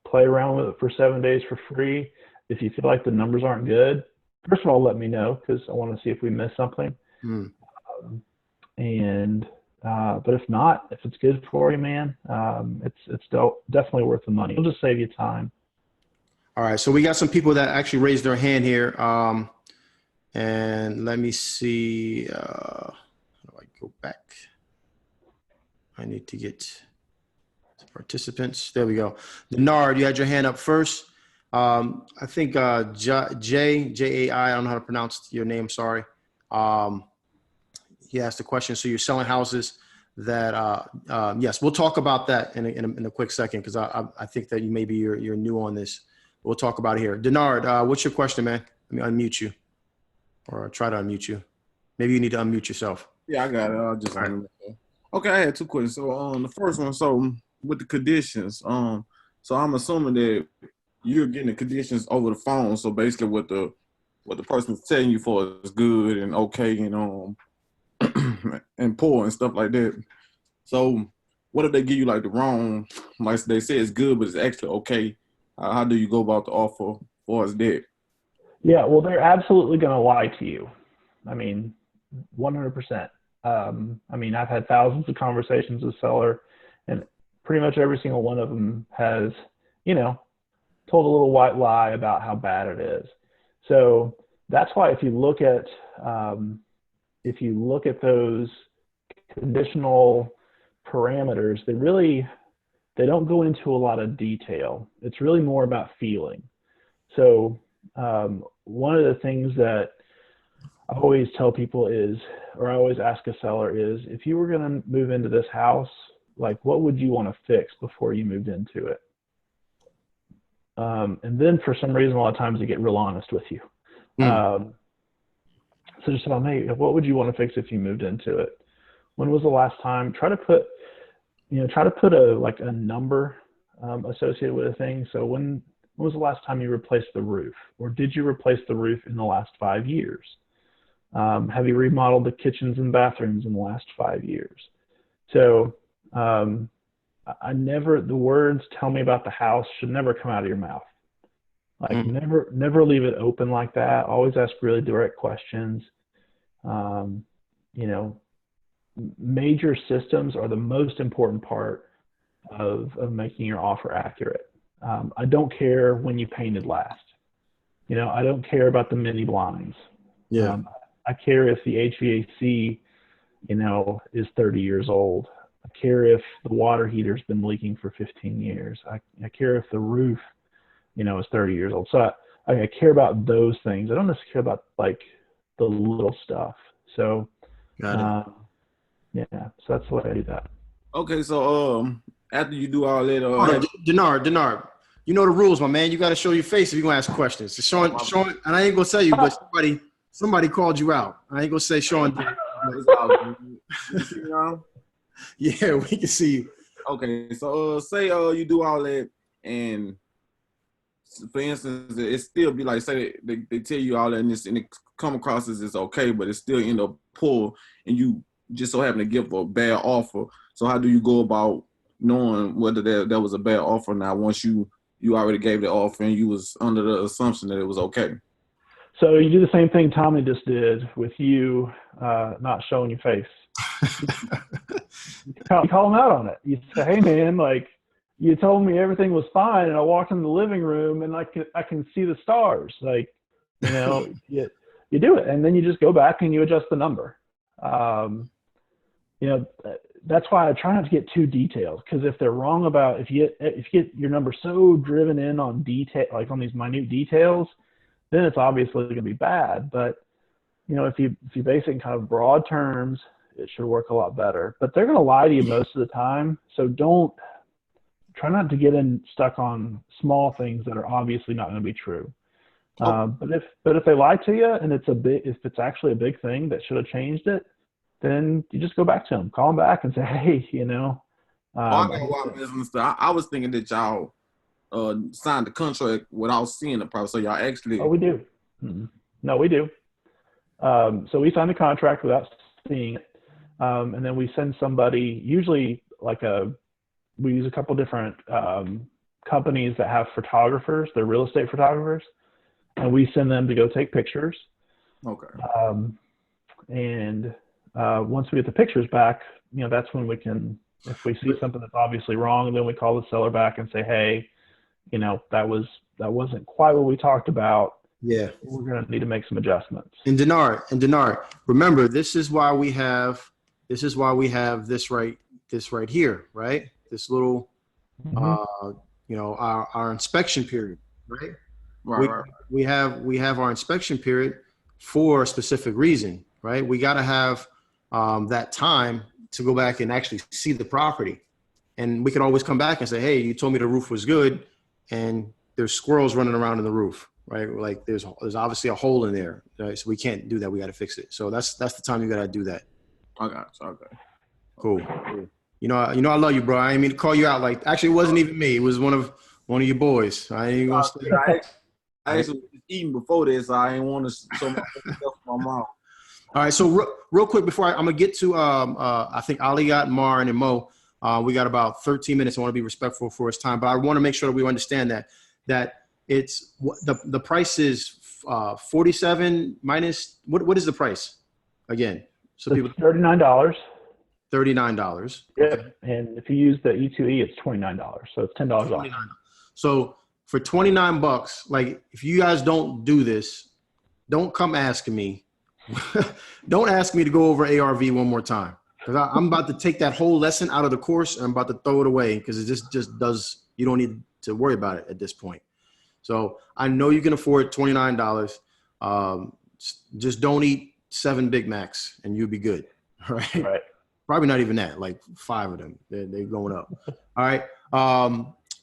Play around with it for 7 days for free. If you feel like the numbers aren't good, first of all, let me know because I want to see if we missed something. But if not, if it's good for you, man, it's definitely worth the money. It'll just save you time. All right. So we got some people that actually raised their hand here. And let me see. How do I go back? I need to get to participants. There we go. Denard, you had your hand up first. I think J.A.I. I don't know how to pronounce your name. Sorry. He asked a question. So you're selling houses that, yes, we'll talk about that in a quick second because I think that you're new on this. We'll talk about it here. Denard, what's your question, man? Let me unmute you or try to unmute you. Maybe you need to unmute yourself. Yeah, I got it. I'll just okay, I had two questions. So the first one, so with the conditions, so I'm assuming that you're getting the conditions over the phone. So basically what the person's telling you for is good and okay and and poor and stuff like that. So what if they give you like the wrong, like they say it's good, but it's actually okay? How do you go about the offer for us that? Yeah, well, they're absolutely going to lie to you. I mean, 100%. I've had thousands of conversations with seller, and pretty much every single one of them has, told a little white lie about how bad it is. So that's why if you look at those conditional parameters, they don't go into a lot of detail. It's really more about feeling. So one of the things that I always tell people is, or I always ask a seller is, if you were going to move into this house, like what would you want to fix before you moved into it? And then for some reason, a lot of times they get real honest with you. So just tell me, what would you want to fix if you moved into it? When was the last time? Try to put a number associated with a thing. So when was the last time you replaced the roof? Or did you replace the roof in the last 5 years? Have you remodeled the kitchens and bathrooms in the last 5 years? So the words "tell me about the house" should never come out of your mouth. Like never leave it open like that. Always ask really direct questions. Major systems are the most important part of making your offer accurate. I don't care when you painted last. I don't care about the mini blinds. Yeah. I care if the HVAC, is 30 years old. I care if the water heater's been leaking for 15 years. I care if the roof, is 30 years old. So I care about those things. I don't necessarily care about like the little stuff. So, got it. Yeah, so that's the way I do that. Okay, so after you do all that, Denard, you know the rules, my man. You got to show your face if you're gonna ask questions. So Sean, and I ain't gonna tell you, but somebody called you out. I ain't gonna say Sean did. Yeah, we can see you. Okay, so say you do all that, and for instance, it still be like, say they tell you all that, and it come across as it's okay, but it still end up poor, and you just so happen to give a bad offer. So how do you go about knowing whether that was a bad offer or not once you you already gave the offer and you was under the assumption that it was okay. So you do the same thing Tommy just did with you not showing your face. You call him out on it. You say, hey man, like you told me everything was fine, and I walked in the living room and I can see the stars. Like, you know, you do it, and then you just go back and you adjust the number. You know, that's why I try not to get too detailed, because if they're wrong about, if you get your number so driven in on detail, like on these minute details, then it's obviously going to be bad. But you know, if you base it in kind of broad terms, it should work a lot better. But they're going to lie to you most of the time, so try not to get stuck on small things that are obviously not going to be true. But if they lie to you and if it's actually a big thing that should have changed it, then you just go back to them, call them back and say, hey, you know. I got one business. I was thinking that y'all signed the contract without seeing the property. So y'all actually. Oh, we do. Mm-hmm. No, we do. So we sign the contract without seeing it, and then we send somebody. Usually, we use a couple different companies that have photographers. They're real estate photographers, and we send them to go take pictures. Okay. And once we get the pictures back, you know, that's when we can, if we see something that's obviously wrong, then we call the seller back and say, hey, you know, that wasn't quite what we talked about. Yeah. We're going to need to make some adjustments. And Denard, remember, this is why we have this right here, right? This little, you know, our inspection period, right? Right. We have our inspection period for a specific reason, right? We got to have that time to go back and actually see the property. And we can always come back and say, hey, you told me the roof was good, and there's squirrels running around in the roof, right? Like there's obviously a hole in there, right? So we can't do that. We got to fix it. So that's the time you got to do that. I got you. Okay. Cool. You know, I love you, bro. I didn't mean to call you out. Like, actually, it wasn't even me. It was one of your boys. I ain't gonna say. I actually was eating before this. So I ain't want to show my mouth. All right. So real quick before I'm gonna get to I think Ali got Marin and Mo. We got about 13 minutes. I want to be respectful for his time, but I want to make sure that we understand that it's the price is 47 minus what is the price again? So people $39. $39. Yep. Okay. And if you use the E2E, it's $29. So it's $10 off. So for $29, like if you guys don't do this, don't come asking me. Don't ask me to go over ARV one more time, because I'm about to take that whole lesson out of the course and I'm about to throw it away, because it just does. You don't need to worry about it at this point. So I know you can afford $29. Just don't eat 7 Big Macs and you'll be good. All right. Right. Probably not even that, like 5 of them. They're going up. All right.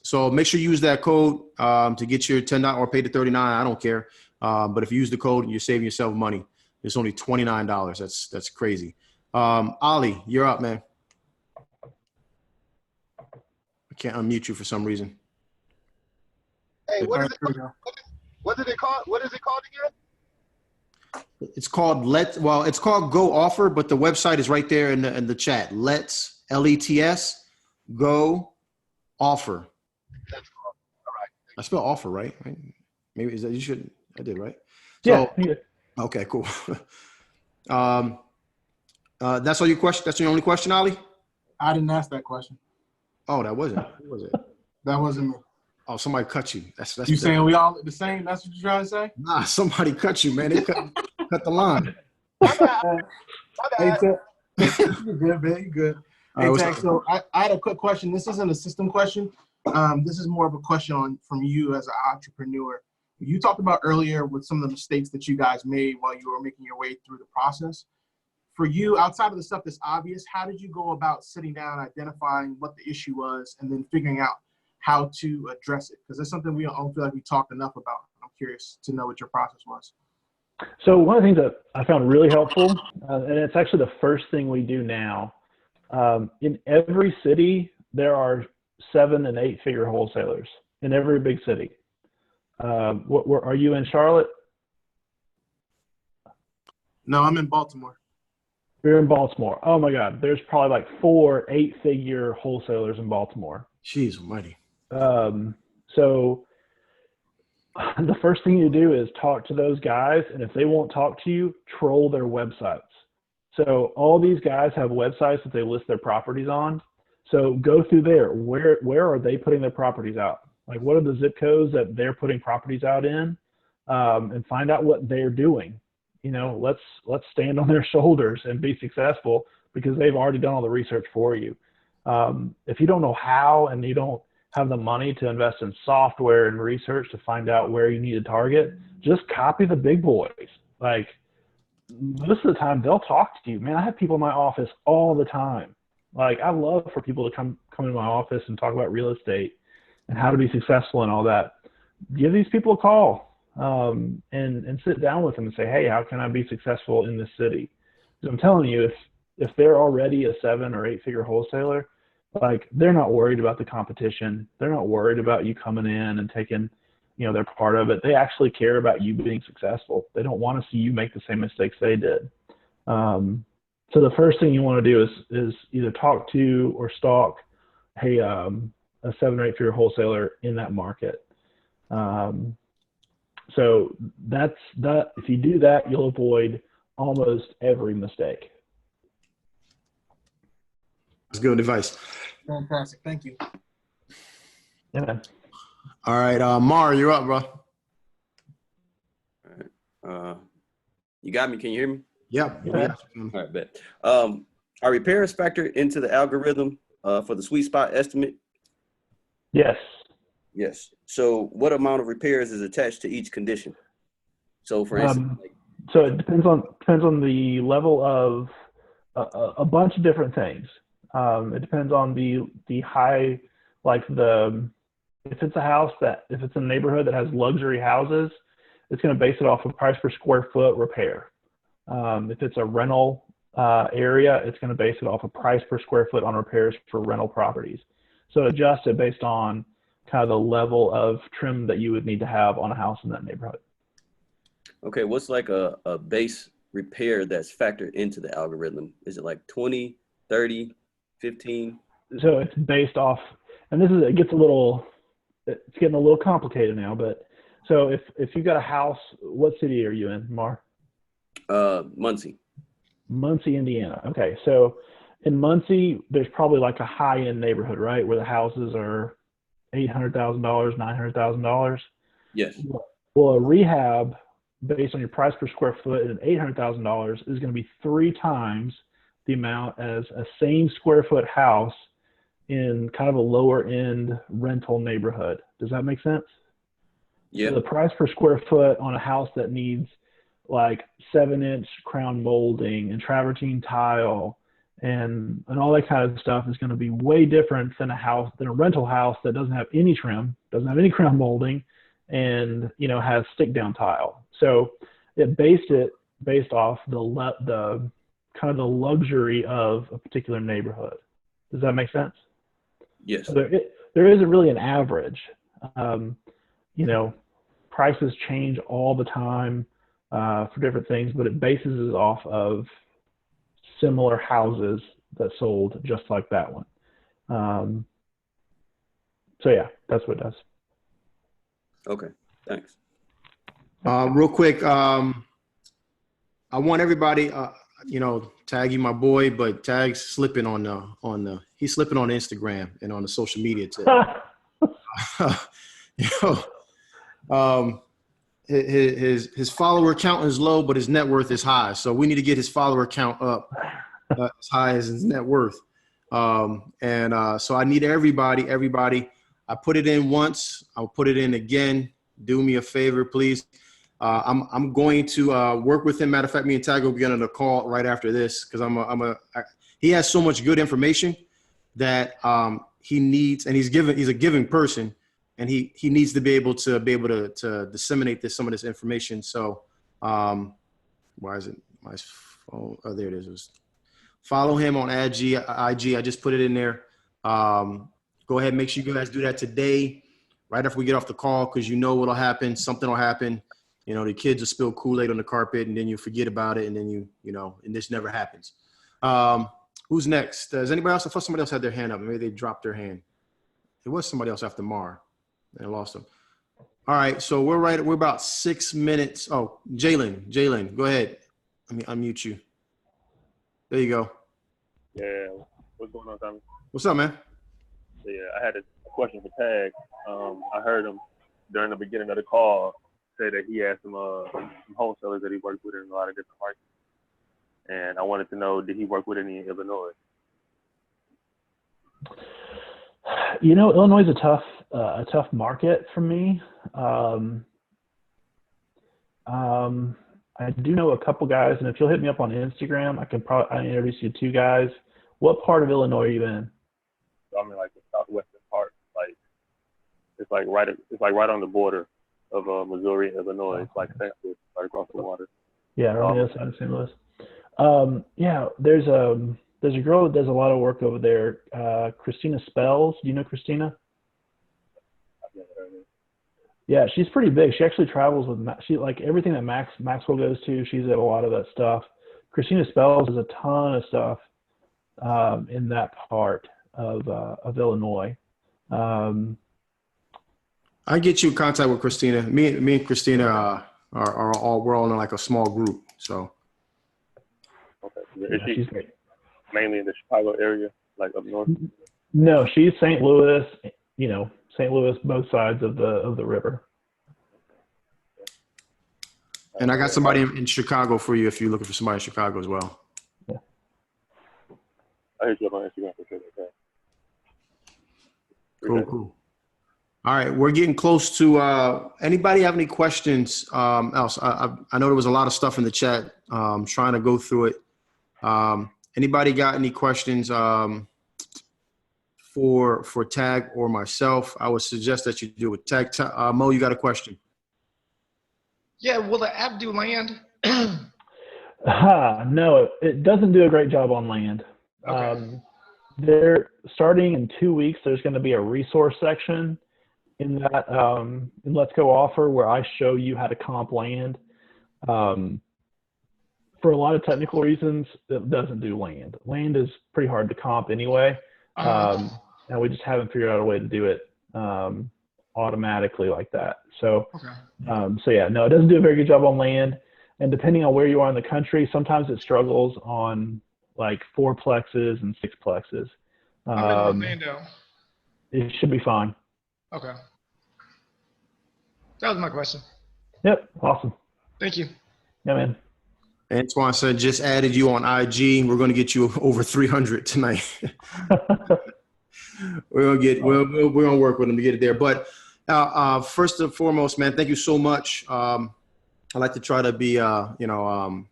So make sure you use that code to get your $10 or pay the $39. I don't care. But if you use the code, you're saving yourself money. It's only $29. That's crazy. Ali, you're up, man. I can't unmute you for some reason. Hey, what is it called? What is it called again? It's called it's called Go Offer, but the website is right there in the chat. Let's LETS Go Offer. That's cool. All right. I spell offer right? Maybe is that you should I did right? Yeah. So, okay, cool. That's all your question. That's your only question, Ali? I didn't ask that question. Oh, that wasn't. Who was it? That wasn't me. Oh, somebody cut you. That's you saying we all the same? That's what you're trying to say? Nah, somebody cut you, man. They cut the line. My bad. You're good, man. You're good. Hey, Jack, so I had a quick question. This isn't a system question. This is more of a question from you as an entrepreneur. You talked about earlier with some of the mistakes that you guys made while you were making your way through the process. For you, outside of the stuff that's obvious, how did you go about sitting down, identifying what the issue was, and then figuring out how to address it? Because it's something we don't feel like we talk enough about. I'm curious to know what your process was. So one of the things that I found really helpful, and it's actually the first thing we do now, in every city, there are 7- and 8-figure wholesalers in every big city. Are you in Charlotte? No, I'm in Baltimore. You're in Baltimore. Oh my God. There's probably like 4 8-figure wholesalers in Baltimore. Jeez almighty. So the first thing you do is talk to those guys, and if they won't talk to you, troll their websites. So all these guys have websites that they list their properties on. So go through there. Where are they putting their properties out? Like, what are the zip codes that they're putting properties out in? And find out what they're doing. You know, let's stand on their shoulders and be successful because they've already done all the research for you. If you don't know how and you don't have the money to invest in software and research to find out where you need to target, just copy the big boys. Like, most of the time they'll talk to you. Man, I have people in my office all the time. Like, I love for people to come into my office and talk about real estate and how to be successful and all that. Give these people a call. And sit down with them and say, hey, how can I be successful in this city? Because I'm telling you, if they're already a 7 or 8 figure wholesaler, like, they're not worried about the competition. They're not worried about you coming in and taking, you know, their part of it. They actually care about you being successful. They don't want to see you make the same mistakes they did. So the first thing you want to do is either talk to or stalk, hey, a 7 or 8 figure wholesaler in that market. So that's that. If you do that, you'll avoid almost every mistake. That's good advice. Fantastic. Thank you. Yeah, man. All right, Mar, you're up, bro. All right. You got me? Can you hear me? Yep. Yeah. All right, bet. Are repairs factored into the algorithm for the sweet spot estimate? Yes. Yes. So what amount of repairs is attached to each condition? So for instance, So it depends on the level of a bunch of different things. It depends on the high, like if it's a neighborhood that has luxury houses, it's going to base it off of price per square foot repair. If it's a rental area, it's going to base it off of price per square foot on repairs for rental properties. So adjust it based on kind of the level of trim that you would need to have on a house in that neighborhood. okay, what's like a base repair that's factored into the algorithm? Is it like 20, 30, 15? So it's based off, and it's getting a little complicated now, but so if you've got a house, what city are you in, Mar? Muncie. Muncie, Indiana. Okay, so in Muncie, there's probably like a high-end neighborhood, right, where the houses are $800,000, $900,000. Yes. Well, a rehab based on your price per square foot at $800,000 is going to be 3 times the amount as a same square foot house in kind of a lower end rental neighborhood. Does that make sense? Yeah. So the price per square foot on a house that needs like 7-inch crown molding and travertine tile and all that kind of stuff is going to be way different than a rental house that doesn't have any trim, doesn't have any crown molding, and, you know, has stick down tile. So it based off the kind of the luxury of a particular neighborhood. Does that make sense? Yes. So there isn't really an average. You know, prices change all the time for different things, but it bases it off of similar houses that sold just like that one. So yeah, that's what it does. Okay. Thanks. Real quick, I want everybody, you know, tag you my boy, but Tag's slipping he's slipping on Instagram and on the social media too. You know, his follower count is low, but his net worth is high. So we need to get his follower count up as high as his net worth. So I need everybody. I put it in once. I'll put it in again. Do me a favor, please. I'm going to work with him. Matter of fact, me and Tag will be on a call right after this because he has so much good information that he needs, and he's a giving person, and he needs to be able to disseminate some of this information. So why is it my phone? Oh, there it is. Follow him on IG. I just put it in there. Go ahead, make sure you guys do that today, right after we get off the call, because you know what'll happen. Something will happen. You know, the kids will spill Kool-Aid on the carpet, and then you forget about it, and then you know, and this never happens. Who's next? Does anybody else? I thought somebody else had their hand up. Maybe they dropped their hand. It was somebody else after Mar. I lost him. All right, so we're about 6 minutes. Oh, Jalen, go ahead. Let me unmute you. There you go. Yeah, what's going on, Tommy? What's up, man? Yeah, I had a question for Tag. I heard him during the beginning of the call say that he had some wholesalers that he worked with in a lot of different markets. And I wanted to know, did he work with any in Illinois? You know, Illinois is a tough market for me. I do know a couple guys, and if you'll hit me up on Instagram, I introduce you to 2 guys. What part of Illinois are you in? So I'm in like the southwestern part, like it's like right on the border of Missouri and Illinois. It's like St. Louis, right across the water. Yeah, right on the other side of St. Louis. Yeah, there's a girl that does a lot of work over there, Christina Spells. Do you know Christina? I've never heard of it. Yeah, she's pretty big. She actually travels with she like everything that Maxwell goes to. She's at a lot of that stuff. Christina Spells does a ton of stuff in that part of Illinois. I get you in contact with Christina. Me and Christina we're all in like a small group. So. Okay. Yeah, she's great. Mainly in the Chicago area, like up north? No, she's St. Louis. You know, St. Louis, both sides of the river. And I got somebody in Chicago for you if you're looking for somebody in Chicago as well. Yeah. I hit you up on Instagram for sure. Okay. Cool. All right, we're getting close to. Anybody have any questions else? I know there was a lot of stuff in the chat. Trying to go through it. Anybody got any questions for Tag or myself? I would suggest that you do it. Tag, Mo, you got a question? Yeah, will the app do land? No, it doesn't do a great job on land. Okay. They're starting in 2 weeks. There's going to be a resource section in that in Let's Go Offer where I show you how to comp land. For a lot of technical reasons, it doesn't do land. Land is pretty hard to comp anyway, and we just haven't figured out a way to do it automatically like that. So, so yeah, no, it doesn't do a very good job on land. And depending on where you are in the country, sometimes it struggles on like 4-plexes and 6-plexes. I'm in Orlando. It should be fine. Okay. That was my question. Yep. Awesome. Thank you. Yeah, man. Antoine said, just added you on IG. We're going to get you over 300 tonight. we're going to work with them to get it there. But first and foremost, man, thank you so much. I like to try to be, on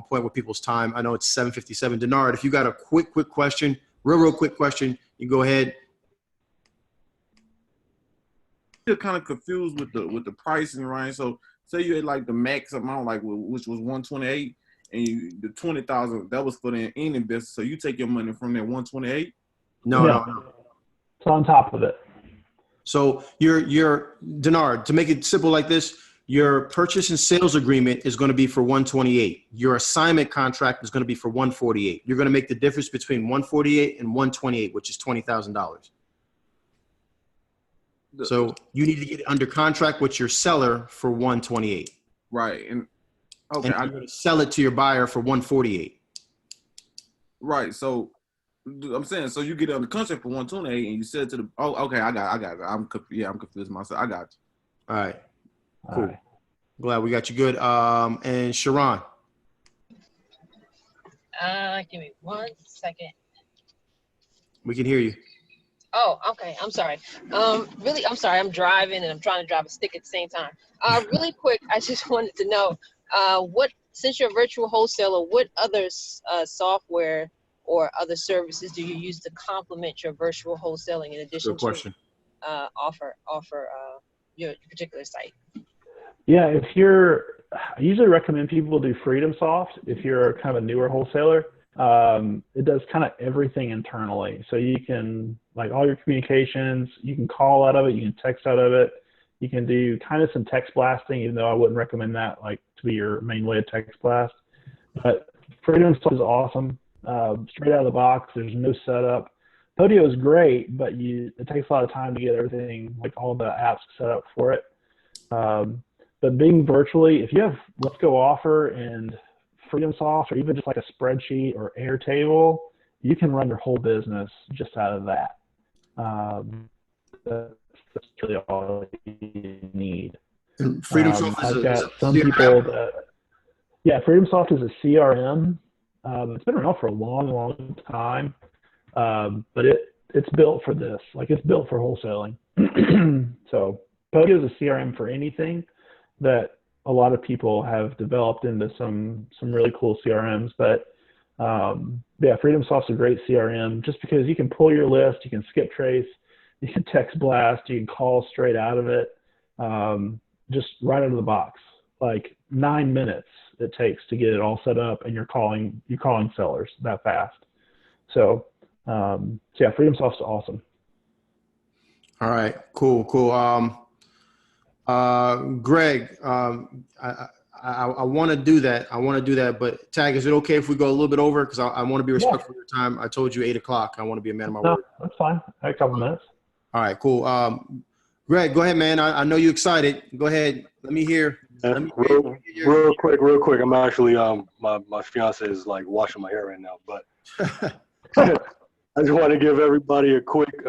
point with people's time. I know it's 7:57. Denard, if you got a quick question, real quick question, you go ahead. Still kind of confused with the pricing, right? So say you had like the max amount, like which was 128, and the 20,000 that was for the end investor. So you take your money from that 128. No. It's on top of it. So your Denard, to make it simple like this, your purchase and sales agreement is going to be for 128. Your assignment contract is going to be for 148. You're going to make the difference between 148 and 128, which is $20,000. So you need to get under contract with your seller for 128. Right. And okay, and you're going to sell it to your buyer for 148. Right. So I'm saying, so you get under contract for 128 and you sell it to the. Oh, okay. I got it. I'm confused myself. I got you. All right. Cool. All right. Glad we got you good. And Sharon. Give me 1 second. We can hear you. Oh, okay. I'm sorry. I'm sorry. I'm driving and I'm trying to drive a stick at the same time. Really quick, I just wanted to know, since you're a virtual wholesaler, what other software or other services do you use to complement your virtual wholesaling in addition to offer your particular site? Yeah, I usually recommend people do Freedom Soft if you're kind of a newer wholesaler. It does kind of everything internally. So you can, like, all your communications, you can call out of it, you can text out of it, you can do kind of some text blasting, even though I wouldn't recommend that like to be your main way of text blast. But Freedom Soft is awesome. Straight out of the box, there's no setup. Podio is great, but it takes a lot of time to get everything, like all the apps set up for it. But being virtually, if you have Let's Go Offer and FreedomSoft, or even just like a spreadsheet or Airtable, you can run your whole business just out of that. That's really all you need. FreedomSoft I've is got some CRM? people that, yeah, FreedomSoft is a CRM. It's been around for a long, long time, but it's built for this. Like, it's built for wholesaling. So Podio is a CRM for anything that a lot of people have developed into some really cool CRMs. But yeah, FreedomSoft's a great CRM just because you can pull your list, you can skip trace, you can text blast, you can call straight out of it, just right out of the box. Like 9 minutes it takes to get it all set up, and you're calling sellers that fast. So yeah, FreedomSoft's awesome. All right, cool. Greg, I want to do that. But Tag, is it okay if we go a little bit over? Because I want to be respectful of your time. I told you 8 o'clock. I want to be a man of my word. That's fine. I have a couple minutes. All right, cool. Greg, go ahead, man. I know you're excited. Go ahead. Let me hear. Real quick. I'm actually my fiance is like washing my hair right now, but I just want to give everybody a quick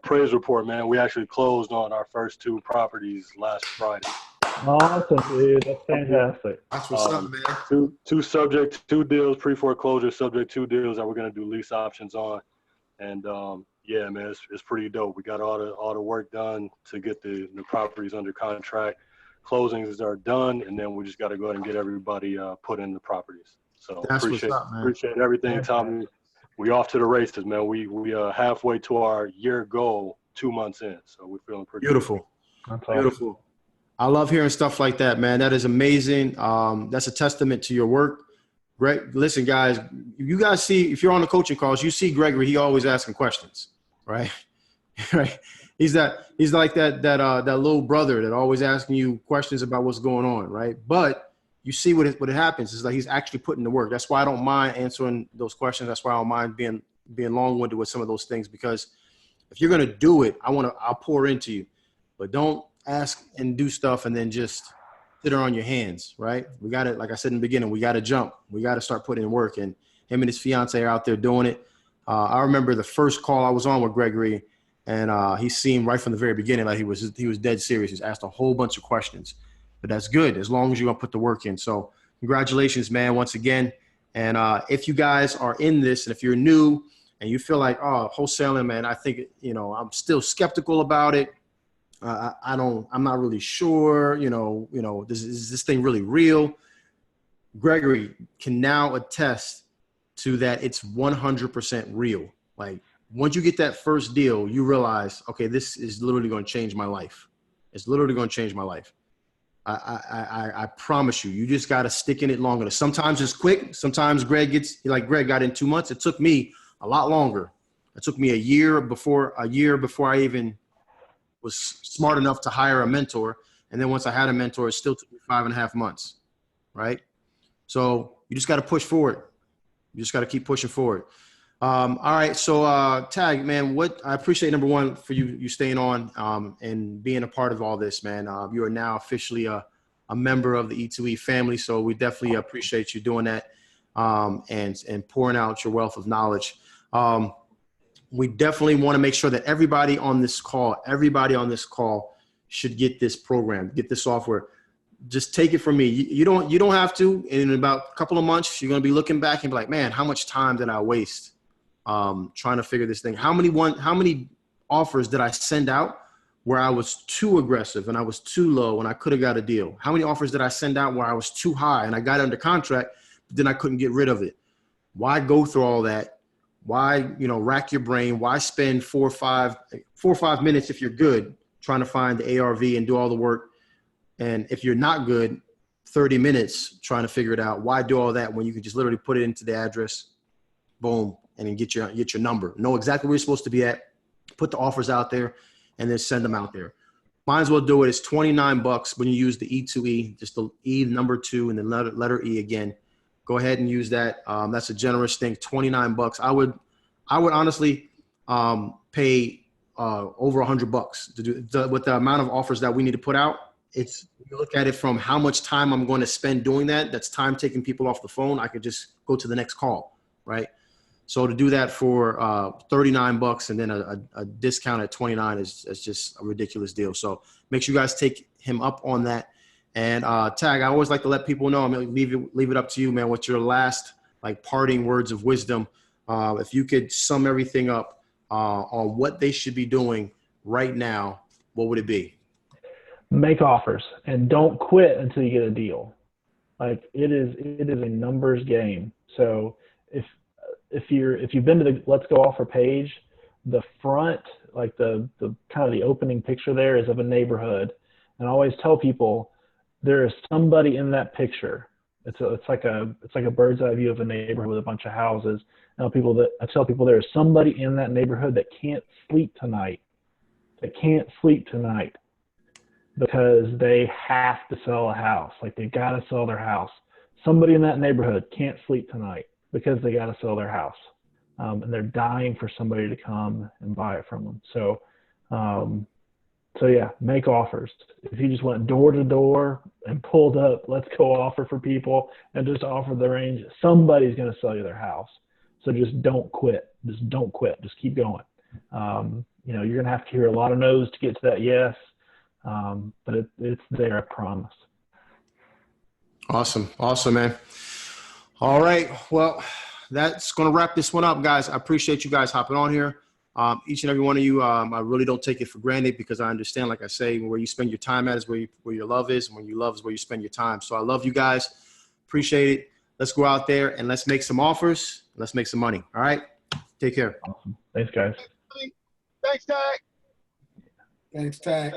praise report, man. We actually closed on our first 2 properties last Friday. Awesome, dude. That's fantastic. That's what's up, man. Two deals, pre-foreclosure subject, 2 deals that we're gonna do lease options on, and yeah, man, it's pretty dope. We got all the work done to get the properties under contract. Closings are done, and then we just got to go ahead and get everybody put in the properties. So appreciate everything, Tommy. We off to the races, man. We halfway to our year goal, 2 months in, so we're feeling pretty beautiful. Beautiful. I love hearing stuff like that, man. That is amazing. That's a testament to your work. Greg, listen, guys, you guys see, if you're on the coaching calls, you see Gregory, he always asking questions, right? Right. He's like that little brother that always asking you questions about what's going on, right? But you see what happens is like he's actually putting the work. That's why I don't mind answering those questions. That's why I don't mind being long-winded with some of those things, because if you're gonna do it, I'll pour into you, but don't ask and do stuff and then just sit on your hands, right? We got to, like I said in the beginning, we got to jump. We got to start putting in work, and him and his fiance are out there doing it. I remember the first call I was on with Gregory, and he seemed right from the very beginning like he was dead serious. He's asked a whole bunch of questions, but that's good as long as you're gonna put the work in. So congratulations, man, once again. And if you guys are in this, and if you're new and you feel like, oh, wholesaling, man, I think, I'm still skeptical about it. I'm not really sure, is this thing really real? Gregory can now attest to that. It's 100% real. Like, once you get that first deal, you realize, okay, this is literally going to change my life. It's literally going to change my life. I promise you, you just got to stick in it long enough. Sometimes it's quick. Sometimes Greg got in 2 months. It took me a lot longer. It took me a year before I even was smart enough to hire a mentor. And then once I had a mentor, it still took me 5.5 months. Right. So you just got to push forward. You just got to keep pushing forward. All right. So Tag, man, I appreciate, number one, for you staying on and being a part of all this, man. You are now officially a member of the E2E family. So we definitely appreciate you doing that and pouring out your wealth of knowledge. We definitely want to make sure that everybody on this call should get this program, get this software. Just take it from me. You don't have to. In about a couple of months, you're going to be looking back and be like, man, how much time did I waste trying to figure this thing? How many offers did I send out where I was too aggressive and I was too low and I could have got a deal? How many offers did I send out where I was too high and I got under contract, but then I couldn't get rid of it? Why go through all that? Why, rack your brain? Why spend 4 or 5 minutes if you're good trying to find the ARV and do all the work? And if you're not good, 30 minutes trying to figure it out. Why do all that when you can just literally put it into the address, boom, and then get your number? Know exactly where you're supposed to be at, put the offers out there, and then send them out there. Might as well do it. It's $29 when you use the E2E, just the E, number 2, and then letter E again. Go ahead and use that. That's a generous thing, $29. I would honestly, pay over $100 to do with the amount of offers that we need to put out. It's, you look at it from how much time I'm going to spend doing that. That's time taking people off the phone. I could just go to the next call, right? So to do that for $39 and then a discount at $29 is just a ridiculous deal. So make sure you guys take him up on that. And Tag, I always like to let people know, I'm going to leave it up to you, man. What's your last like parting words of wisdom? If you could sum everything up on what they should be doing right now, what would it be? Make offers and don't quit until you get a deal. Like it is a numbers game. So if you've been to the Let's Go Offer page, the front, like the kind of the opening picture there is of a neighborhood. And I always tell people there is somebody in that picture. It's like a bird's eye view of a neighborhood with a bunch of houses. I tell people there is somebody in that neighborhood that can't sleep tonight. Because they have to sell a house. Like they got to sell their house. Somebody in that neighborhood can't sleep tonight because they got to sell their house. And they're dying for somebody to come and buy it from them. So yeah, make offers. If you just went door to door and pulled up, Let's Go Offer for people and just offer the range, somebody's going to sell you their house. So just don't quit. Just keep going. You're going to have to hear a lot of no's to get to that yes. But it's there, I promise. Awesome, man. All right, well, that's going to wrap this one up, guys. I appreciate you guys hopping on here. Each and every one of you, I really don't take it for granted because I understand, like I say, where you spend your time at is where your love is, and when you love is where you spend your time. So I love you guys. Appreciate it. Let's go out there and let's make some offers. Let's make some money. All right, take care. Awesome. Thanks, guys. Thanks, Tag. Thanks, Tag.